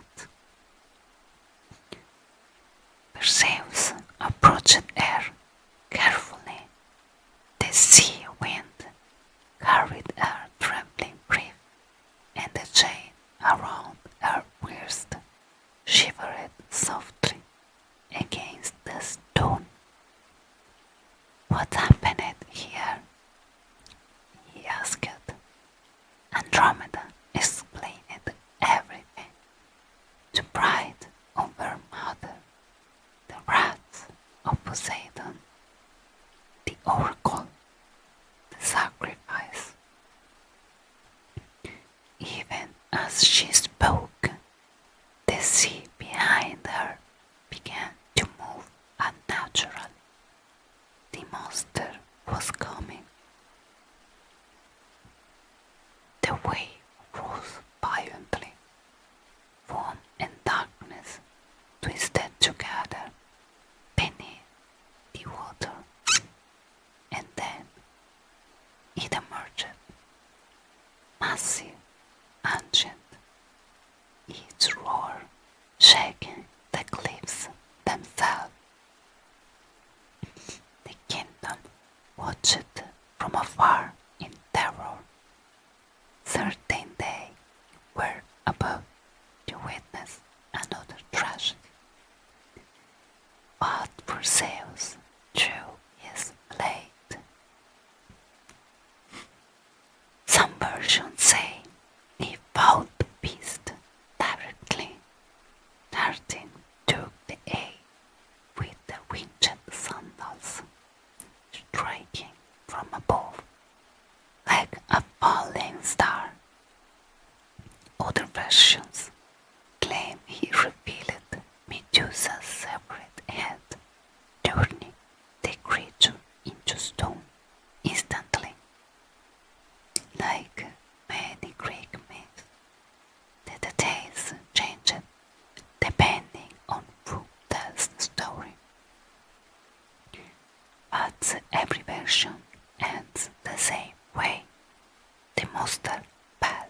Perseus approached her carefully. The sea wind carried her trembling breath, and the chain around her wrist shivered softly against the stone. What happened here? He asked. Andromeda explained everything. The bride of her mother, the wrath of Poseidon, the oracle, the sacrifice. Even as she spoke, the sea behind her began to move unnaturally. The monster was coming. The wave rose violently. Foam and darkness twisted together beneath the water, and then it emerged, massive, ancient, war in terror. Certain they were about to witness another tragedy. But Perseus drew his blade. Some versions say he fought the beast directly, darting took the air with the winged sandals, striking from above like a falling star. Other versions claim he revealed Medusa's separate head, turning the creature into stone instantly. Like many Greek myths, the details changed depending on who tells the story. But every version ends the same way. The monster fell,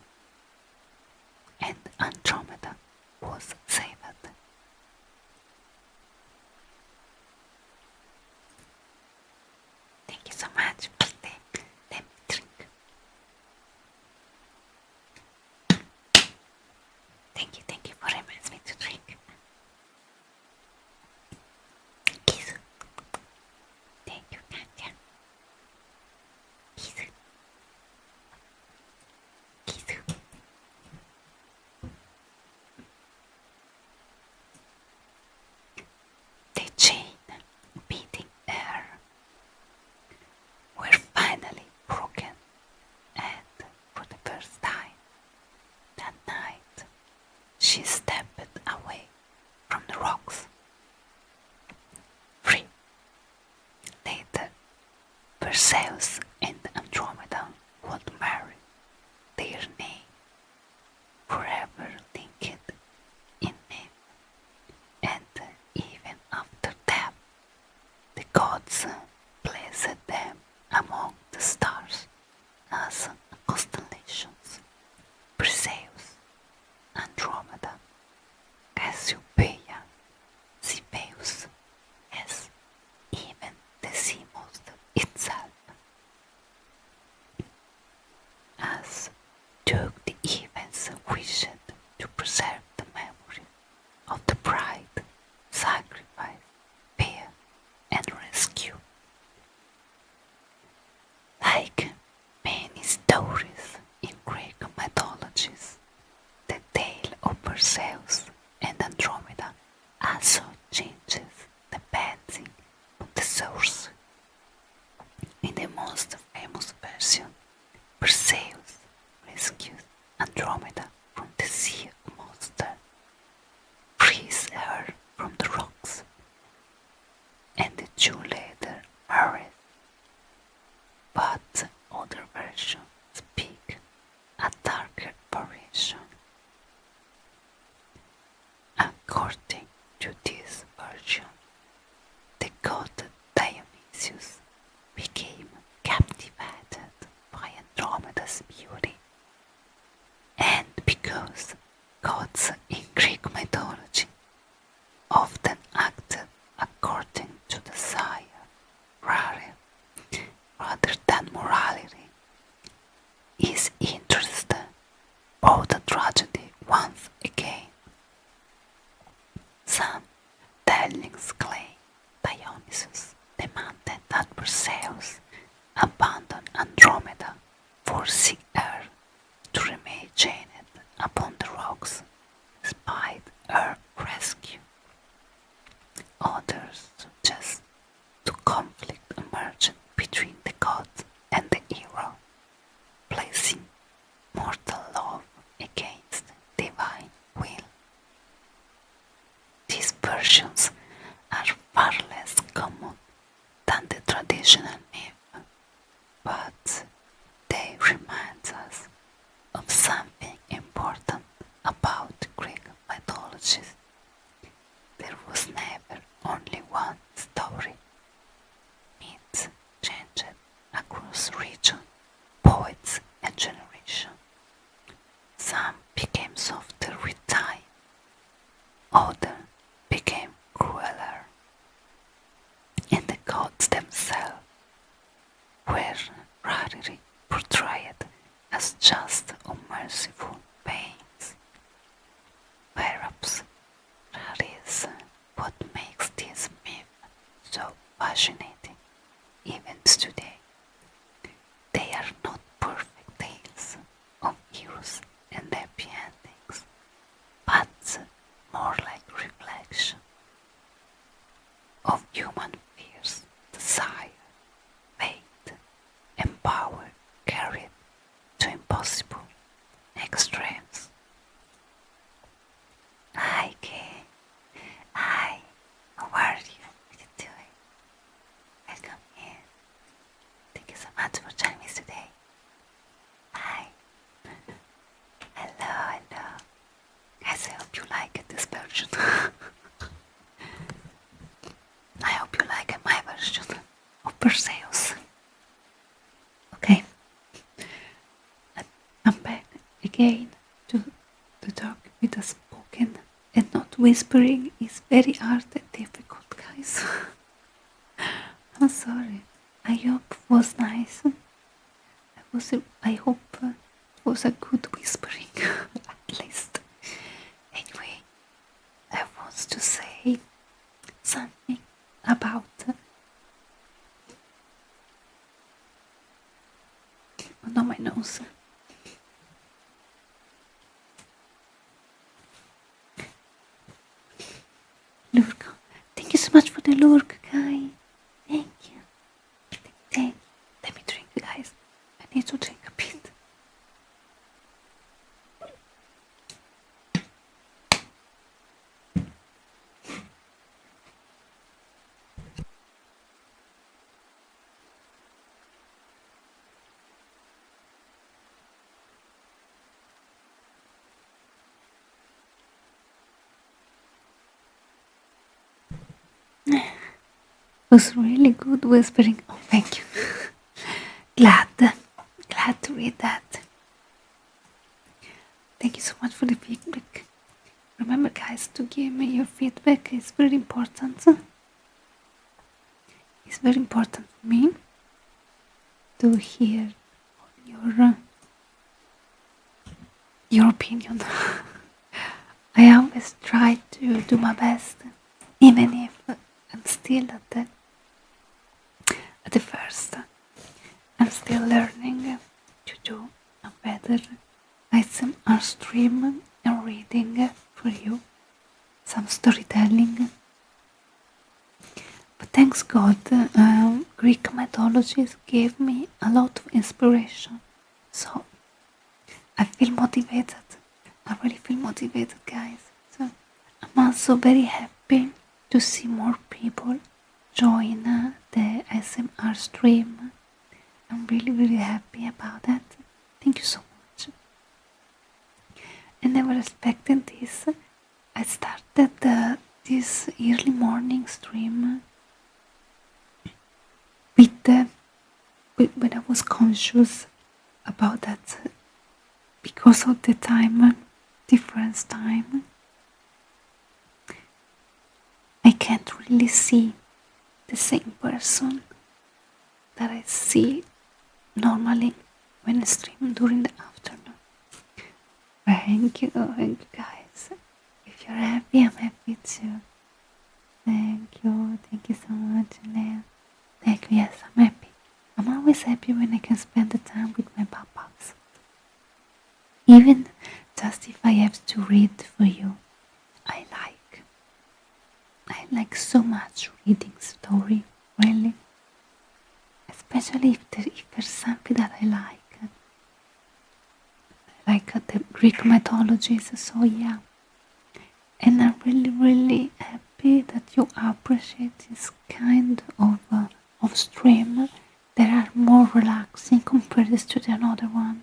and Andromeda was saved. Thank you so much. Let me drink. Thank you for reminding me to drink. Kiss. Thank you, Katya. Kiss. Kiss. The chain beating air were finally broken, and for the first time that night she stepped away from the rocks. Free. Later, Perseus and Andromeda would marry, their name forever linked in myth, and even after death, the gods placed them among the stars as constellations. Perseus, Andromeda, Cassiopeia, Cepheus, yes, even the sea monster itself. As took the events wished to preserve the memory of the bride, sacrifice, fear, and rescue. Like many stories in Greek mythologies, the tale of Perseus and Andromeda also changes depending on the source. In the most famous version, Perseus rescues Andromeda from the sea monster, frees her from the rocks, and the two later married. But other versions speak a darker variation. According to this version, the god Dionysius became captivated by Andromeda's beauty, and because gods in Greek mythology often acted according to desire rather than morality, his interest brought a tragedy once again. Some tellings claim Dionysus demanded that Perseus abandon Andromeda, forcing her to remain chained upon the rocks despite her rescue. Others suggest the conflict emerged between the god and the hero, placing mortal love against divine will. These versions are far less common than the traditional myth, but they remind us of something important about Greek mythologies. There was never only one story. Myths changed across regions, poets, and generations. Some became softer with time, others became cruel again to talk with a spoken and not whispering is very hard and difficult, guys. I'm sorry. I hope it was nice. I hope it was a good whispering, at least. Anyway, I want to say something about no, my nose. Lurk. Thank you so much for the lurk, guy. Thank you. Thank you. Let me drink, guys. I need to drink a bit. It was really good whispering. Oh, thank you. glad to read that. Thank you so much for the feedback. Remember, guys, to give me your feedback. It's very important. It's very important for me to hear your opinion. I always try to do my best, even if I'm still at the first. I'm still learning to do a better ASMR stream and reading for you, some storytelling. But thanks God, Greek mythologies gave me a lot of inspiration. So I feel motivated. I really feel motivated, guys. So I'm also very happy to see more people join the ASMR stream. I'm really, really happy about that. Thank you so much. I never expected this. I started this early morning stream when I was conscious about that because of the difference time. I can't really see the same person that I see normally when I stream during the afternoon. Thank you guys. If you're happy, I'm happy too. Thank you so much, Leo. Thank you, yes, I'm happy. I'm always happy when I can spend the time with my pop-ups. Even just if I have to read for you, I like so much reading story, really. Especially if there's something that I like the Greek mythologies, so yeah. And I'm really, really happy that you appreciate this kind of stream that are more relaxing compared to the another one.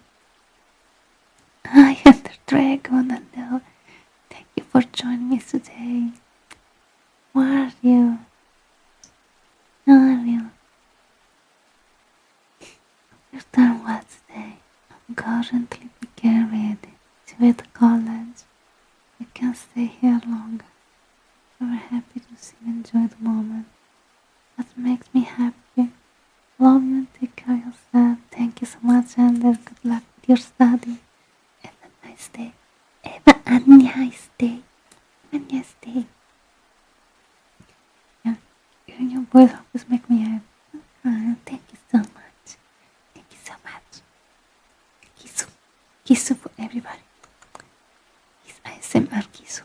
Hi, Ender Dragon, hello. Thank you for joining me today. Where are you? How are you? You've done well today. I'm currently getting ready to go to college. I can't stay here longer. I'm very happy to see you enjoy the moment. That makes me happy. Love you and take care of yourself. Thank you so much, and good luck with your study. Have a nice day. Have a nice day. Have a nice day. Yeah, hearing your voice always makes me happy. Thank you so much. Thank you so much. Kisu. Kisu for everybody. It's ASMR Kisu.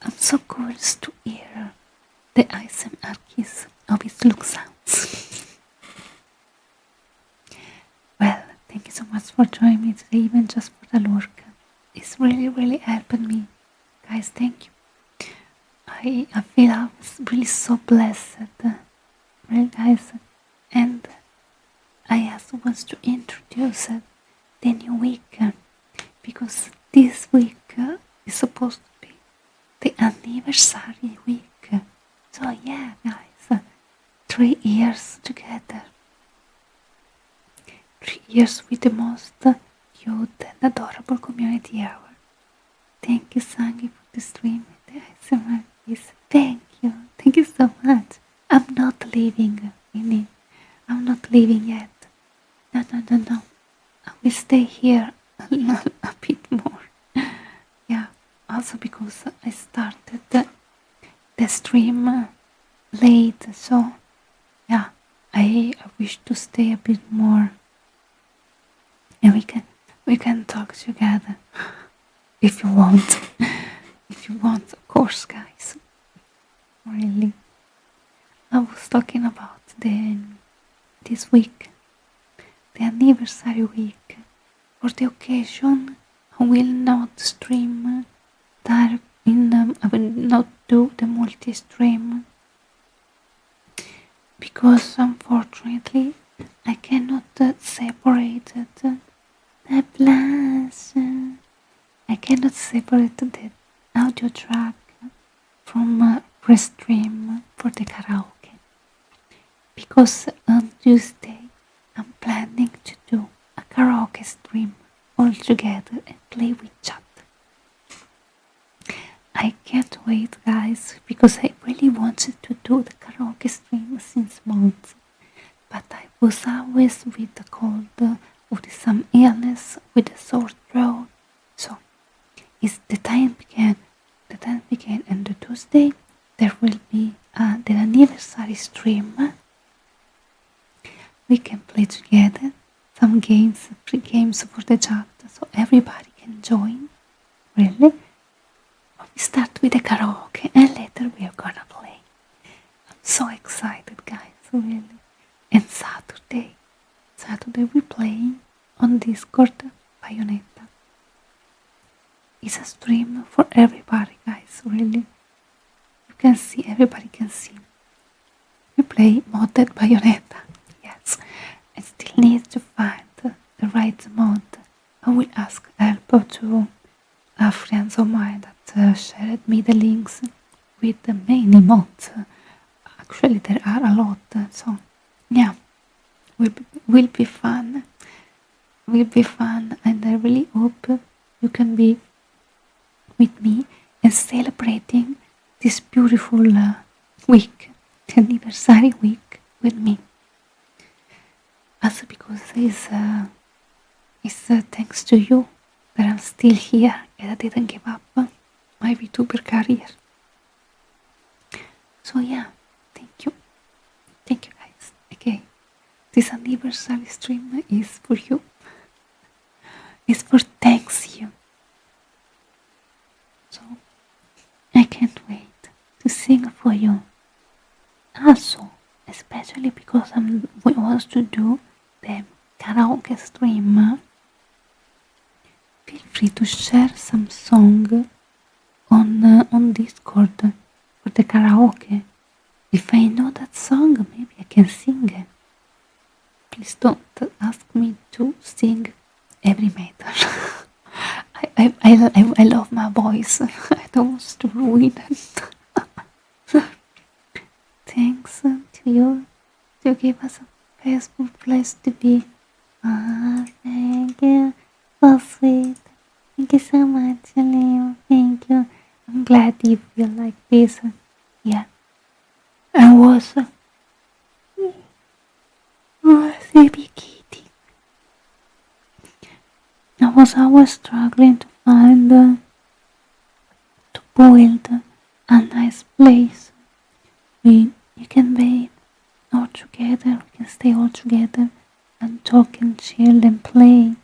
I'm so curious to hear the ASMR kiss of its look sounds. Well, thank you so much for joining me today, even just for the lurk. It's really, really helped me. Guys, thank you. I feel I was really so blessed. Well, guys, and I also want to introduce the new week because this week is supposed to be the anniversary week. So yeah, guys, 3 years together. 3 years with the most cute and adorable community ever. Thank you, Sangi, for the stream and the ASMR. Thank you so much. I'm not leaving, Winnie. I'm not leaving yet. No. I will stay here a bit more. Yeah, also because I started the stream late, so yeah, I wish to stay a bit more, and we can talk together if you want. If you want, of course, guys. Really, I was talking about this week, the anniversary week. For the occasion, I will not stream direct I will not do the multi-stream because unfortunately I cannot separate the plus. I cannot separate the audio track from restream for the karaoke because on Tuesday I'm planning to do a karaoke stream all together and play with chat. I can't wait, guys, because I really wanted to do the karaoke stream since months, but I was always with the cold, with some illness, with a sore throat. So it's the time began, and the Tuesday there will be the anniversary stream. We can play together some games, free games for the chat, so everybody can join. Really? We start with the karaoke and later we are gonna play. I'm so excited, guys, really. And Saturday we're playing on Discord Bayonetta. It's a stream for everybody, guys, really. You can see, everybody can see. We play modded Bayonetta, yes. I still need to find the right mod. I will ask help to friends of mine that shared me the links with the many mods. Actually, there are a lot, so yeah, will be fun. Will be fun, and I really hope you can be with me and celebrating this beautiful week, anniversary week with me. Also because it's thanks to you that I'm still here and I didn't give up my Vtuber career. So yeah, thank you guys. Okay, this anniversary stream is for you. It's for thanks you. So I can't wait to sing for you. Also, especially because we want to do the karaoke stream. Feel free to share some song on Discord for the karaoke. If I know that song, maybe I can sing it. Please don't ask me to sing every metal. I love my voice. I don't want to ruin it. Thanks to you to give us a peaceful place to be. Thank you. So sweet. Thank you so much, Leo. Thank you. I'm glad you feel like this. Yeah. I was baby kitty. I was always struggling to find to build a nice place. You can be all together. We can stay all together and talk and chill and play.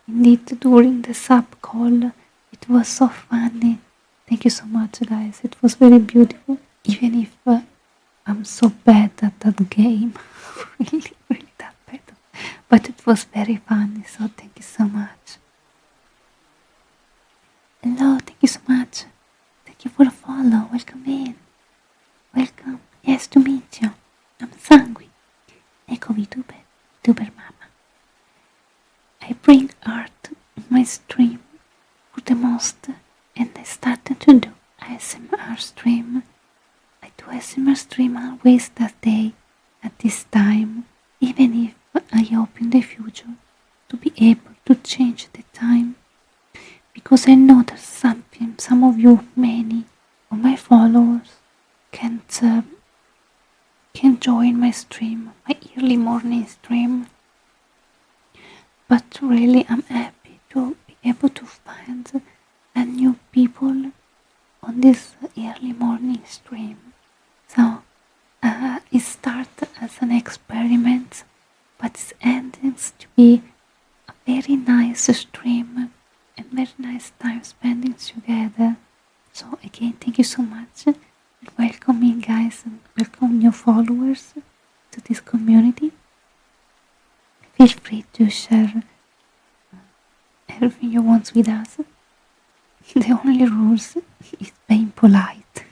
Indeed, during the sub call, it was so funny. Thank you so much, guys. It was very beautiful, even if I'm so bad at that game. really that bad. But it was very funny, so thank you so much. Hello, thank you so much. Thank you for the follow. Welcome in. Welcome. Nice to meet you. I'm Sangue. Ecco Vtuber, Vtuber Mama. I bring art in my stream for the most, and I started to do ASMR stream. I do ASMR stream always that day at this time, even if I hope in the future able to change the time, because I know that some of you, many of my followers, can join my stream, my early morning stream. But really, I'm happy to be able to find a new people on this early morning stream. So it started as an experiment, but it's ending to be a very nice stream and very nice time spending together. So again, thank you so much, and welcome in, guys, and welcome new followers to this community. Feel free to share everything you want with us. The only rules is being polite.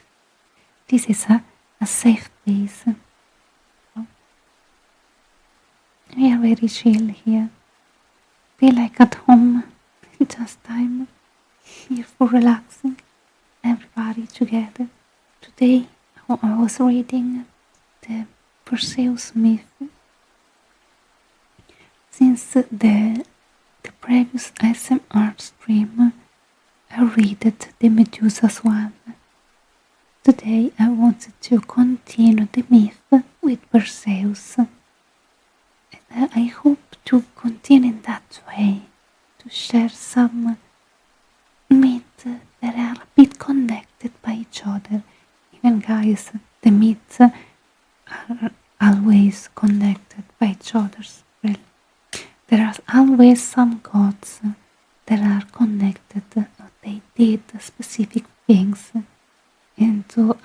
This is a safe place. We are very chill here. Feel like at home. Just time here for relaxing. Everybody together. Today I was reading the Perseus myth. Since the previous SMR stream, I read the Medusa's one. Today I wanted to continue the myth with Perseus. And I hope to continue in that way, to share some myths that are a bit connected by each other. Even, guys, the myths are always connected by each other. Really. There are always some gods that are connected, they did specific things into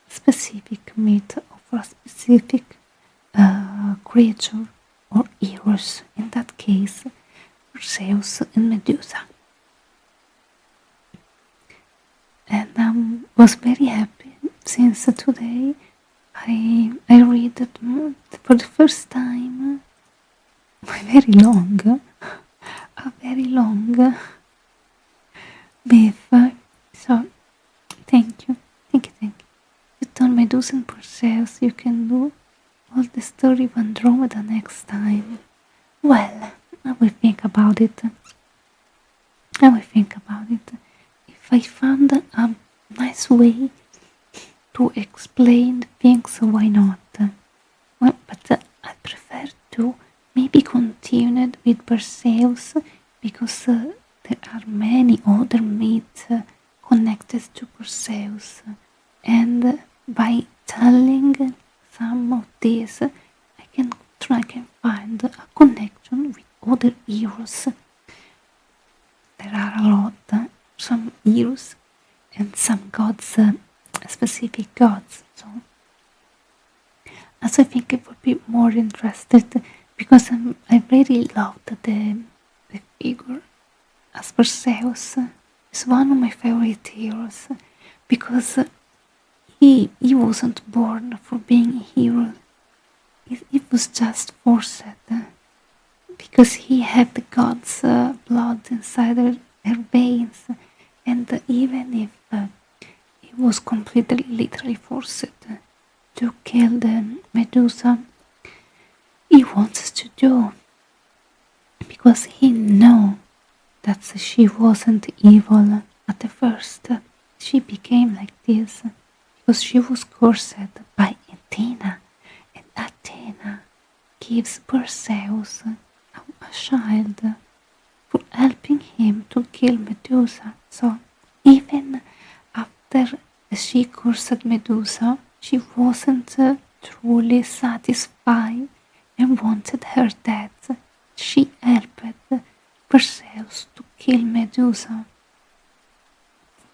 specific myth or a specific creature or heroes, in that case Perseus and Medusa. And was very happy since today I read it for the first time a very long myth. So thank you. You told Medusa and Perseus you can do all the story of Andromeda next time. Well, I will think about it. If I found a nice way to explain things, why not? Well, but I prefer to maybe continue with Perseus, because there are many other myths connected to Perseus, and by telling some of these, I can find a connection with other heroes. There are a lot, some heroes and some gods, specific gods. So I think it would be more interested, because I really loved the figure as Perseus. Is one of my favorite heroes, because he wasn't born for being a hero. It was just forced, because he had the god's blood inside her veins, and even if he was completely literally forced to kill the Medusa, he wants to do, because he knew that she wasn't evil at the first. She became like this because she was cursed by Athena, and Athena gives Perseus a child for helping him to kill Medusa. So even after she cursed Medusa, she wasn't truly satisfied and wanted her dead. She helped Perseus to kill Medusa.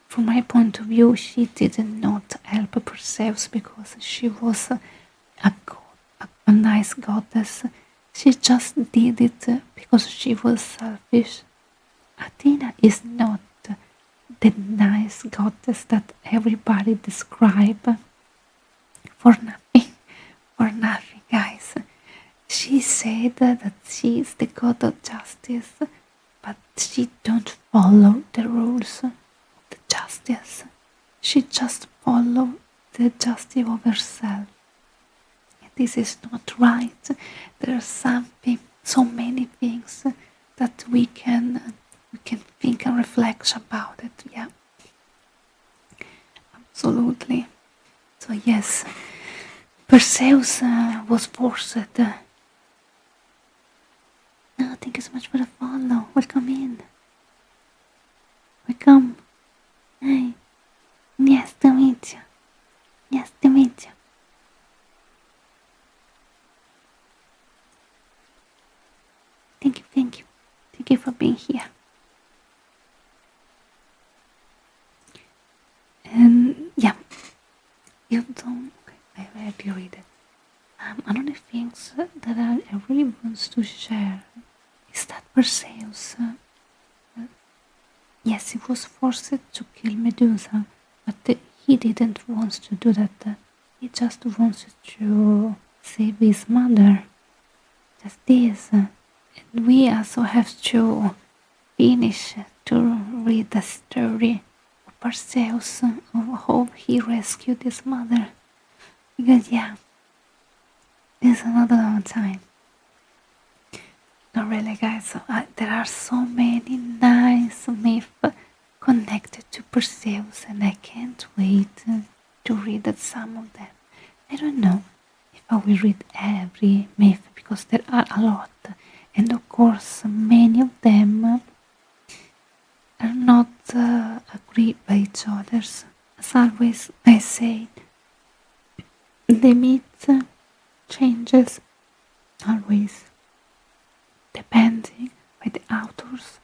From my point of view, she did not help Perseus because she was a nice goddess. She just did it because she was selfish. Athena is not the nice goddess that everybody describes. For nothing, guys. She said that she is the god of justice, but she don't follow the rules of the justice. She just follow the justice of herself. And this is not right. There are so many things things that we can think and reflect about it. Yeah, absolutely. So yes, Perseus was forced. No, thank you so much for the follow. Welcome in. Welcome. Hey. Nice to meet you. Nice to meet you. Thank you, thank you. Thank you for being here. And yeah, you don't. Okay, I have you read it. Another things that I really want to share is that Perseus, yes, he was forced to kill Medusa, but he didn't want to do that. He just wanted to save his mother. Just this. And we also have to finish to read the story of Perseus, of how he rescued his mother. Because yeah, it's another long time. Not really, guys. So, there are so many nice myths connected to Perseus, and I can't wait to read some of them. I don't know if I will read every myth because there are a lot, and of course, many of them are not agreed by each other. As always, I say the myth changes always, depending by the authors,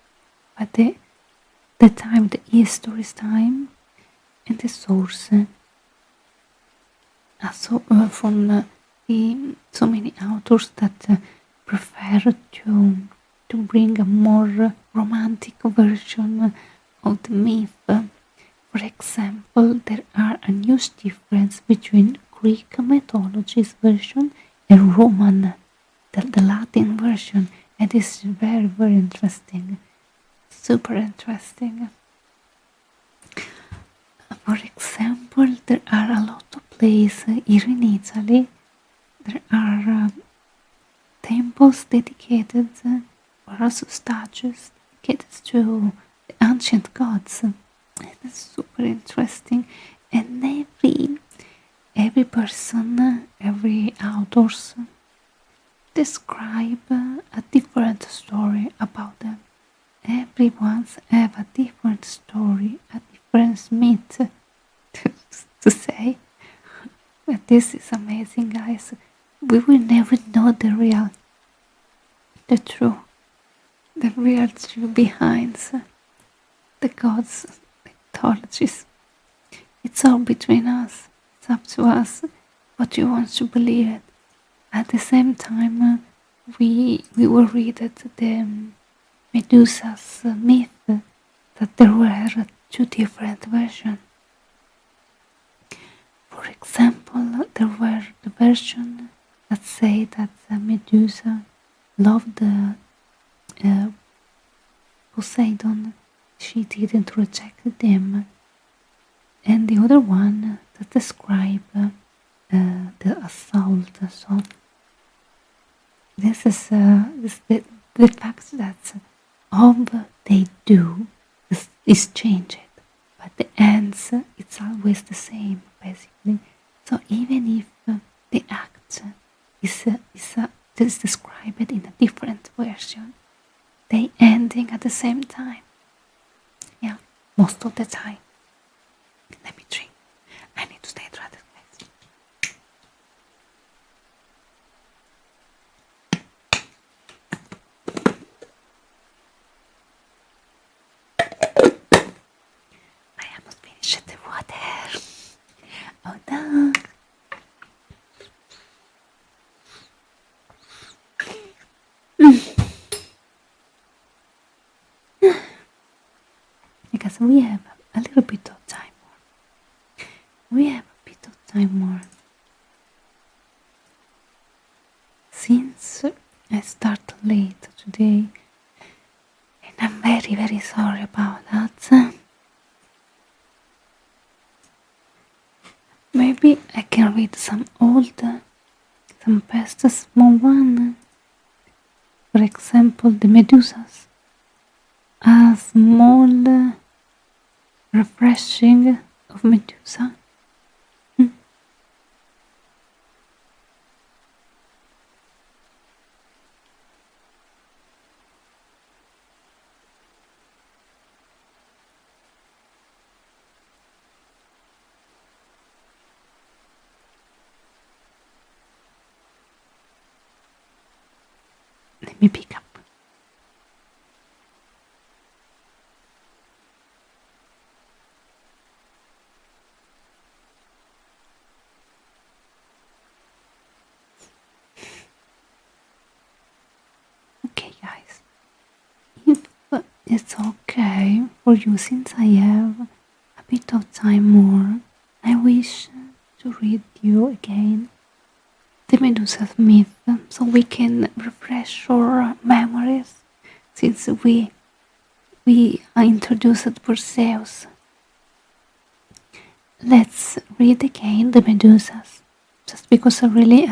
by the time, the history's time, and the source. Also from so many authors that prefer to bring a more romantic version of the myth. For example, there are a huge difference between Greek mythology's version and Roman, the Latin version, and it's very, very interesting. Super interesting. For example, there are a lot of places here in Italy. There are temples dedicated, or also statues dedicated to the ancient gods. It's super interesting, and every person, every authors describe a different story about them. Everyone's have a different story, a different myth to say. But this is amazing, guys. We will never know the real truth behind the gods' mythologies. It's all between us. It's up to us what you want to believe it. At the same time, we will read the Medusa's myth that there were two different versions. For example, there were the version that say that Medusa loved Poseidon. She didn't reject them, and the other one that describe the assault. So this is the fact that all they do is change it, but the ends it's always the same basically. So even if the act is described in a different version, they ending at the same time. Yeah, most of the time. Let me drink. I need to stay hydrated, guys. I almost finished the water. Oh no. Because we have a little bit of time more. We have a bit of time more. Since I start late today, and I'm very, very sorry about that. Maybe I can read some old, some past small one. for example, the Medusas, a small refreshing of Medusa. Hmm. Let me pick up. Okay, guys, if it's okay for you, since I have a bit of time more, I wish to read you again the Medusa's myth so we can refresh our memories since we introduced Perseus. Let's read again the Medusas, just because I really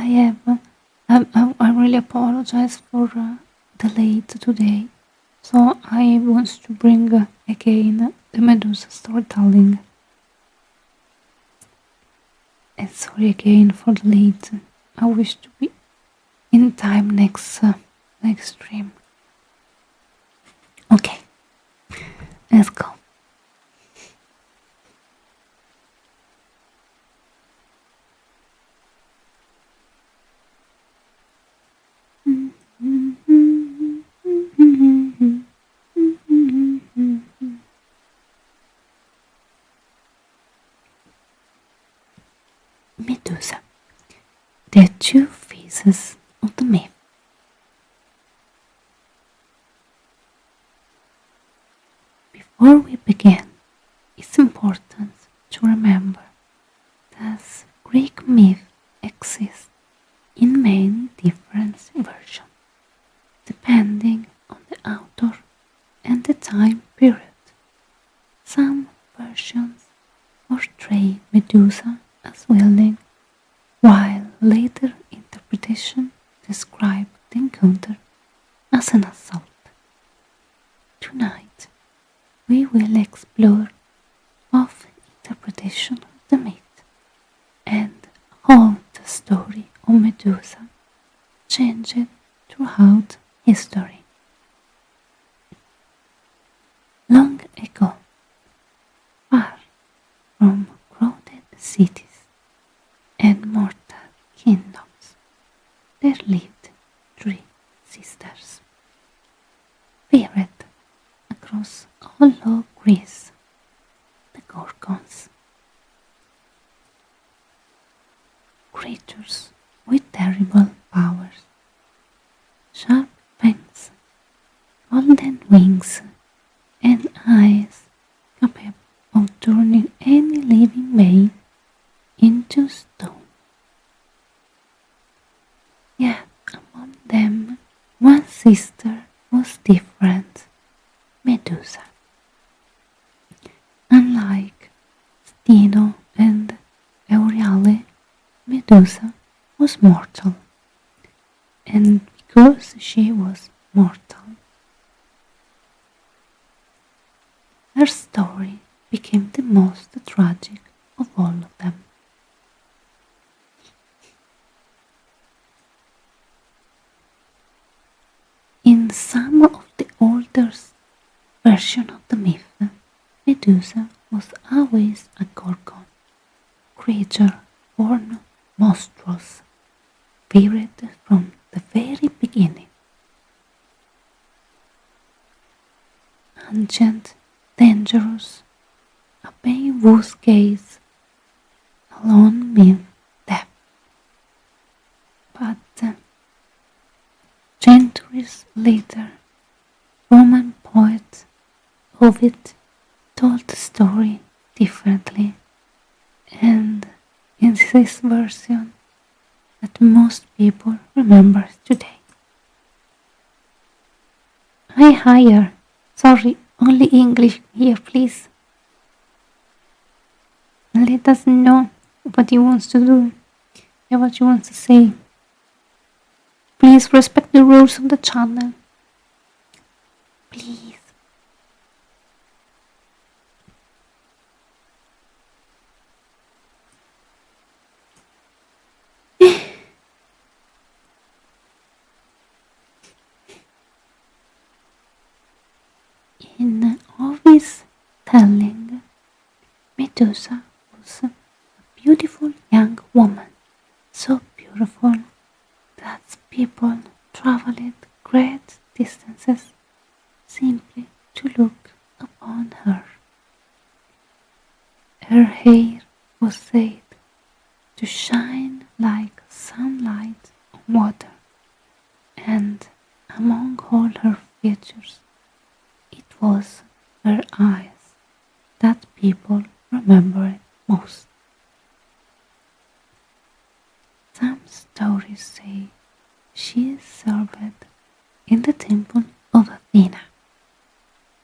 apologize for the late today. So I want to bring again the Medusa storytelling. And sorry again for the late. I wish to be in time next stream. Okay, let's go. Medusa, the two faces of the myth. Before we begin, it's important to remember that Greek myth exists in many different versions, depending on the author and the time period. Some versions portray Medusa as willing, while later interpretation describe the encounter as an assault. Tonight, we will explore both interpretation of the myth and how the story of Medusa changed throughout history. Long ago, far from crowded cities and mortal kingdoms, there lived three sisters, feared across all of Greece, the Gorgons. Creatures with terrible powers, sharp fangs, golden wings, and eyes capable of turning any living being into stone. Yet among them, one sister was different, Medusa. Unlike Steno and Euryale, Medusa was mortal, and because she was mortal, her story became the most tragic of all of them. In some of the older versions of the myth, Medusa was always a gorgon, creature born monstrous, feared from the very beginning. Ancient, dangerous, obeying whose gaze alone means death. But centuries later, Roman poet Ovid told the story differently, and in this version that most people remember today. I hire. Sorry, only English here, please. Let us know what he wants to do and what you want to say. Please respect the rules of the channel. Please. In Ovid's telling, Medusa was a beautiful young woman, so beautiful that people traveled great distances simply to look upon her. Her hair was said to shine like sunlight on water, and among all her features, it was her eyes that people remembered most. Some stories say she served in the temple of Athena,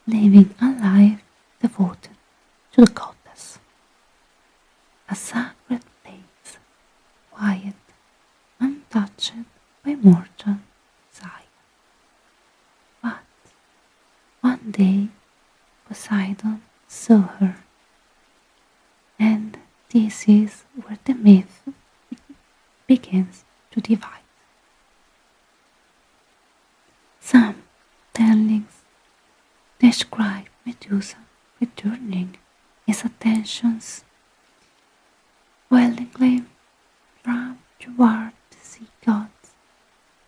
living a life devoted to the goddess. A sacred place, quiet, untouched by mortal desire. But one day Poseidon saw her, and this is where the myth begins to divide. Some tellings describe Medusa returning his attentions willingly from toward the sea gods,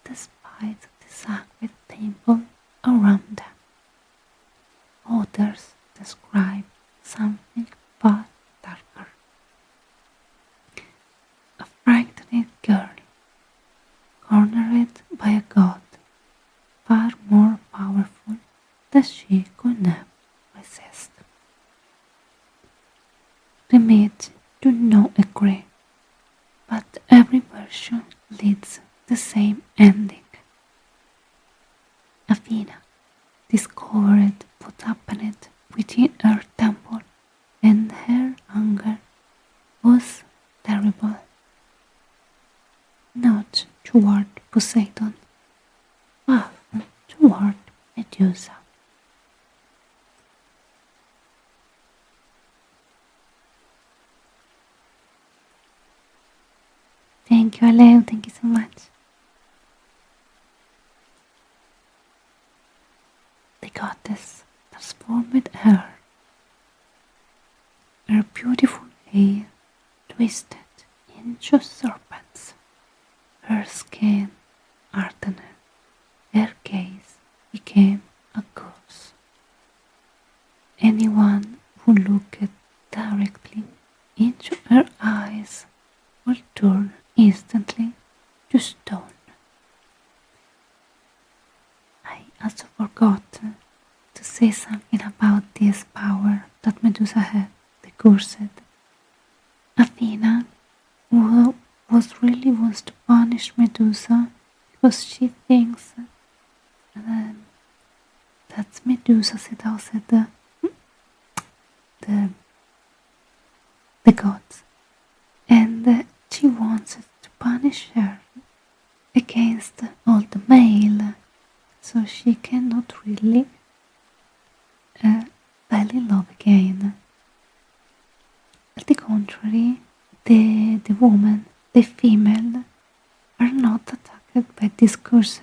despite the sacred temple around them. Others describe something far darker. A frightened girl, cornered by a god far more powerful than she could never resist. The myths do not agree, but every version leads the same ending. Athena discovered what happened within her temple, and her anger was terrible. Not toward Poseidon, but toward Medusa. Thank you, Aleo. Thank you so much. The goddess transformed her. Her beautiful hair twisted into serpents. Her skin hardened. Her gaze became a curse. Anyone who looked directly into her eyes would turn instantly to stone. I also forgot to say something about this power that Medusa had, the cursed. Athena was really wants to punish Medusa because she thinks that Medusa seduced the, the gods, and she wants to punish her against all the male, so she cannot really fall in love again. At the contrary, the woman, the female, are not attacked by this cursed.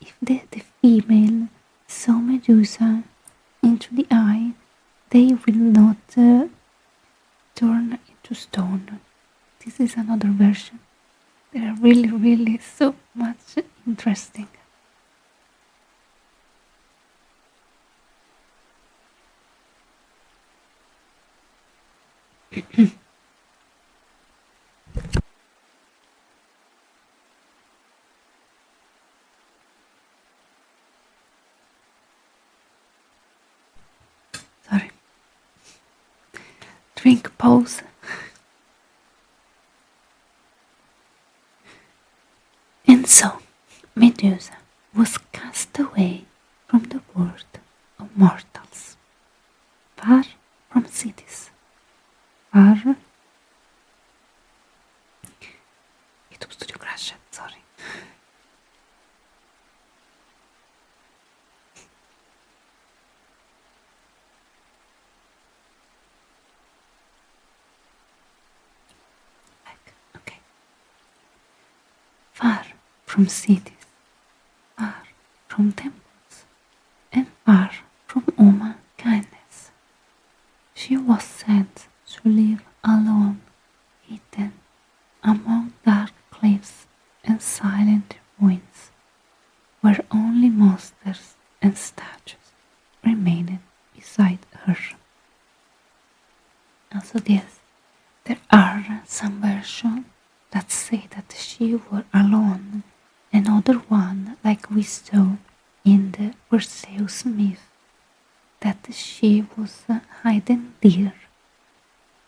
If the female saw Medusa into the eye, they will not turn into stone. This is another version. They are really, really so much interesting. Sorry. Drink pause. And so, Medusa was cast away from the world of mortals, far from cities, far. YouTube Studio crashed, sorry. from cities, far from temples, and far from human kindness. She was sent to live alone, hidden among dark cliffs and silent ruins, where only monsters and statues remained beside her. Also yes, there are some versions that say that she was alone, another one like we saw in the Perseus myth, that she was hidden there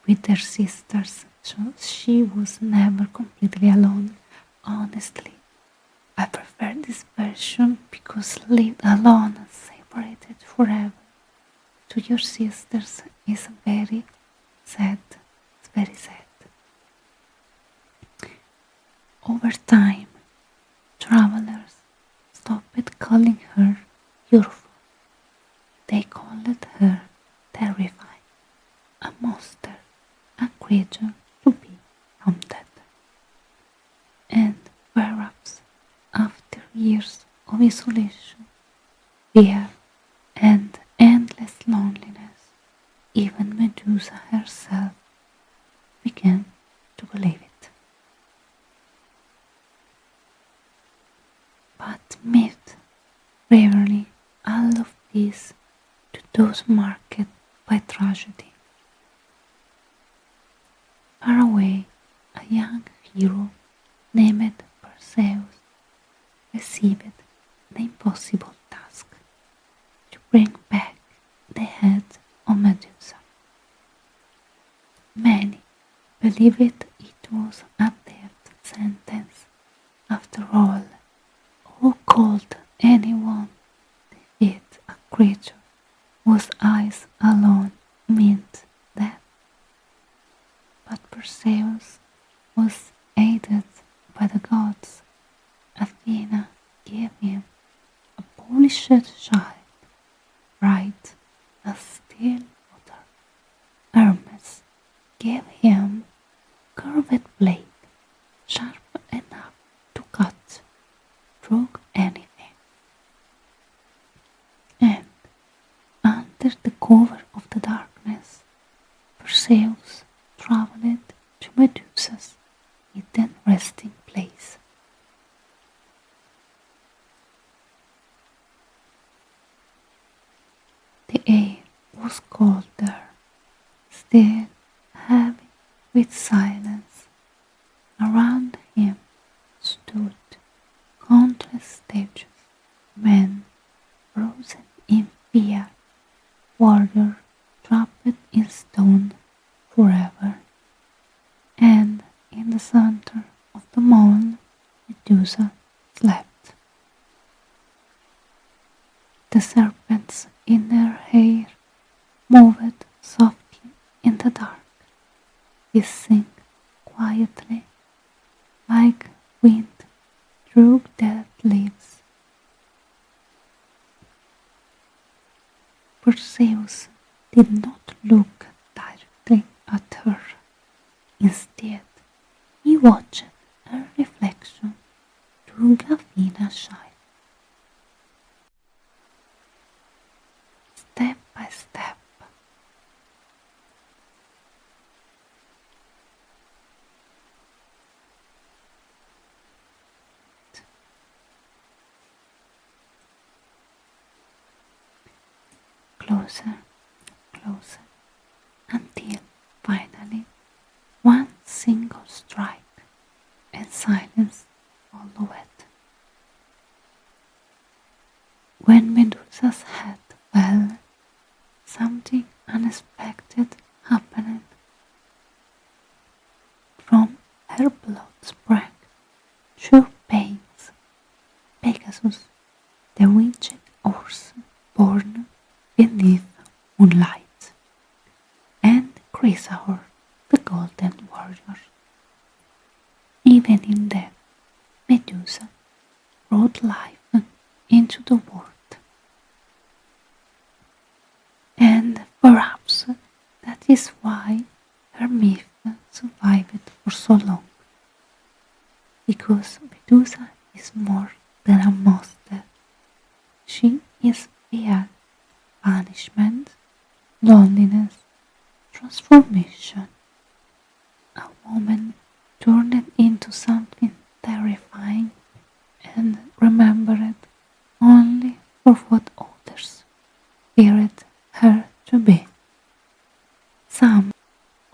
with her sisters, so she was never completely alone. Honestly, I prefer this version because lived alone, separated forever to your sisters is very sad. It's very sad. Over time, travelers stopped calling her beautiful. They called her terrifying, a monster, a creature to be hunted. And perhaps after years of isolation, fear, and endless loneliness, even Medusa herself began to believe it. But myth rarely all of this to those marked by tragedy. Far away, a young hero named Perseus received the impossible task to bring back the head of Medusa. Many believed it was a death sentence. After all, who could anyone defeat a creature whose eyes alone meant death? But Perseus was aided by the gods. Athena gave him a polished child, bright as still water. Hermes gave him a curved blade, sharp enough to cut through anything. And under the cover of the darkness, Perseus traveled to Medusa's hidden resting place. The air was cold there, still heavy with silence. Around him stood countless statues, men frozen in fear, warriors trapped in stone forever. And in the center of the mall, Medusa slept. The serpents in her hair moved softly in the dark, hissing quietly like wind through dead leaves. Perseus did not look directly at her. Instead, he watched her reflection through Athena's eye. Step by step, closer, closer, until finally one single strike and silence followed. When Medusa's head fell, something unexpected happened. From her blood sprang two pains. Pegasus, the winged horse born beneath moonlight, and Graeae, the golden warrior. Even in death, Medusa brought life into the world. And perhaps that is why her myth survived for so long. Because Medusa is more than a monster. She is fear, punishment, loneliness, transformation. A woman turned into something terrifying and remembered only for what others feared her to be. Some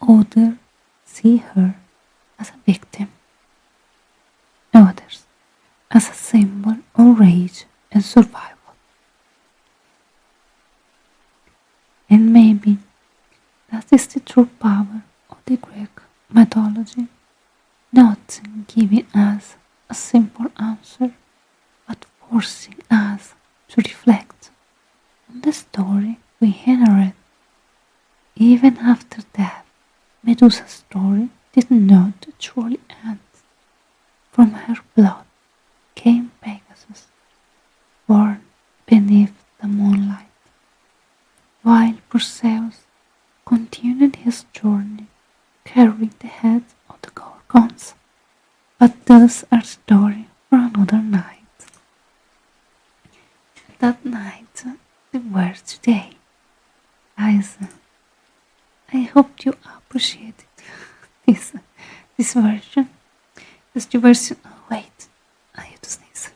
others see her as a victim, others as a symbol of rage and survival. And maybe that is the true power of the Greek mythology, not giving us a simple answer, but forcing us to reflect on the story we inherit. Even after death, Medusa's story did not truly end. From her blood came Pegasus, born beneath the moonlight, while Perseus continued his journey carrying the heads of the Gorgons. But that's our story for another night. That night we were today. Guys, I hope you appreciated this version. This version. Oh, wait, I have to sneeze.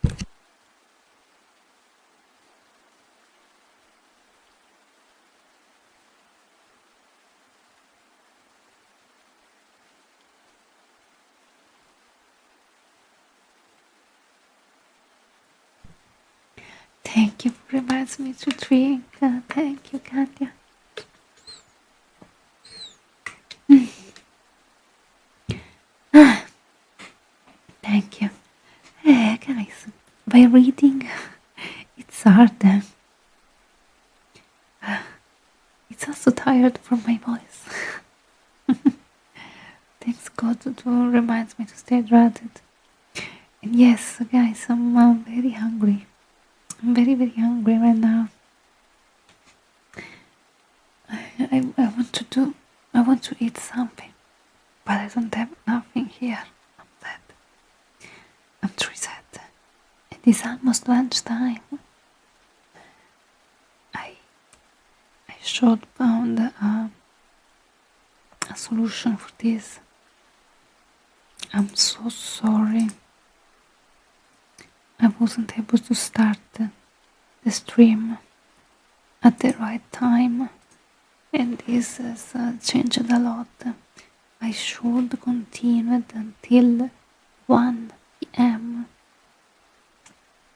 Thank you for reminding me to drink. Thank you, Katya. Thank you. Guys, by reading, it's hard. It's also tired from my voice. Thanks God to remind me to stay hydrated. And yes, guys, I'm very hungry. I'm very, very hungry right now. I want to eat something, but I don't have nothing here. I'm sad. I'm truly sad. It is almost lunchtime. I should found a solution for this. I'm so sorry. I wasn't able to start the stream at the right time, and this has changed a lot. I should continue until 1 p.m.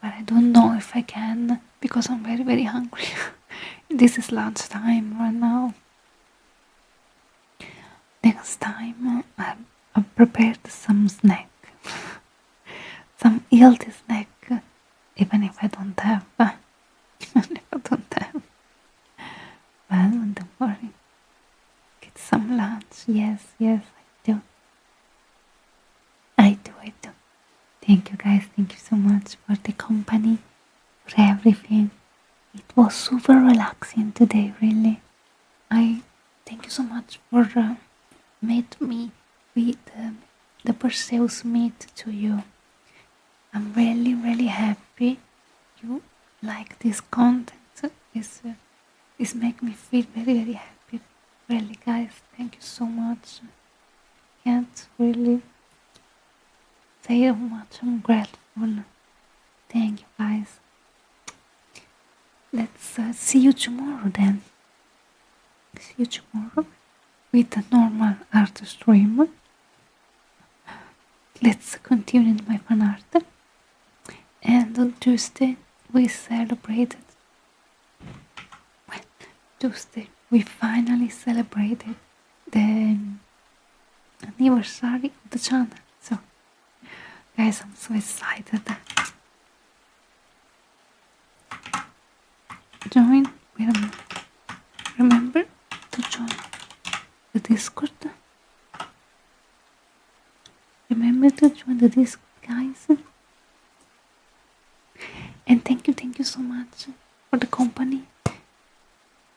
but I don't know if I can because I'm very, very hungry. This is lunchtime right now. Next time I've prepared some snack, some healthy snack, even if I don't have. Well, don't worry. Get some lunch. Yes, I do. I do. Thank you, guys. Thank you so much for the company, for everything. It was super relaxing today, really. I thank you so much for meet me with the Perseus myth to you. I'm really, really happy you like this content. This make me feel very, very happy. Really, guys, thank you so much. Can't really say how much I'm grateful. Thank you, guys. Let's see you tomorrow then. See you tomorrow with a normal art stream. Let's continue my fan art. And on Tuesday we celebrated. Well, Tuesday we finally celebrated the anniversary of the channel. So, guys, I'm so excited. Join. Wait a minute. Remember to join the Discord. Remember to join the Discord, guys. And thank you so much for the company.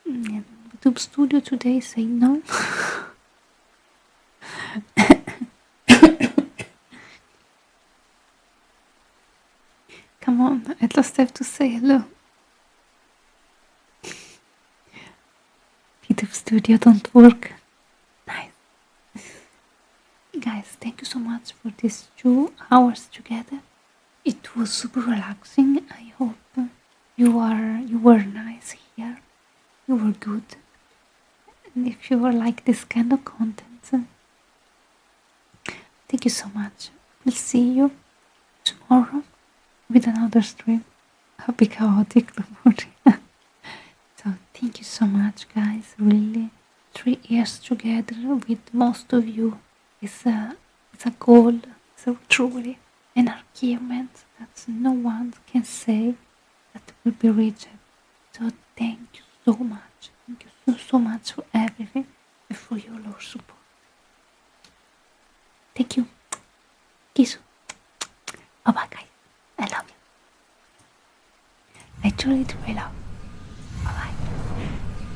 And YouTube Studio today say no. just have to say hello. Vtuber Studio don't work. Nice. Guys, thank you so much for these 2 hours together. It was super relaxing. I hope you were nice here. You were good. And if you were like this kind of content, thank you so much. We'll see you tomorrow with another stream. I'll be chaotic, don't worry. So thank you so much, guys. Really, 3 years together with most of you is a goal. So truly an achievement that no one can say that will be reached. So thank you so much. Thank you so much for everything and for your love support. Thank you. Kiss. Bye bye, guys. I love you. I truly love you. Bye bye.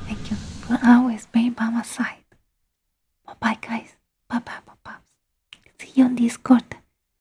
Thank you for always being by my side. Bye bye, guys. Bye bye, bye bye. See you on Discord.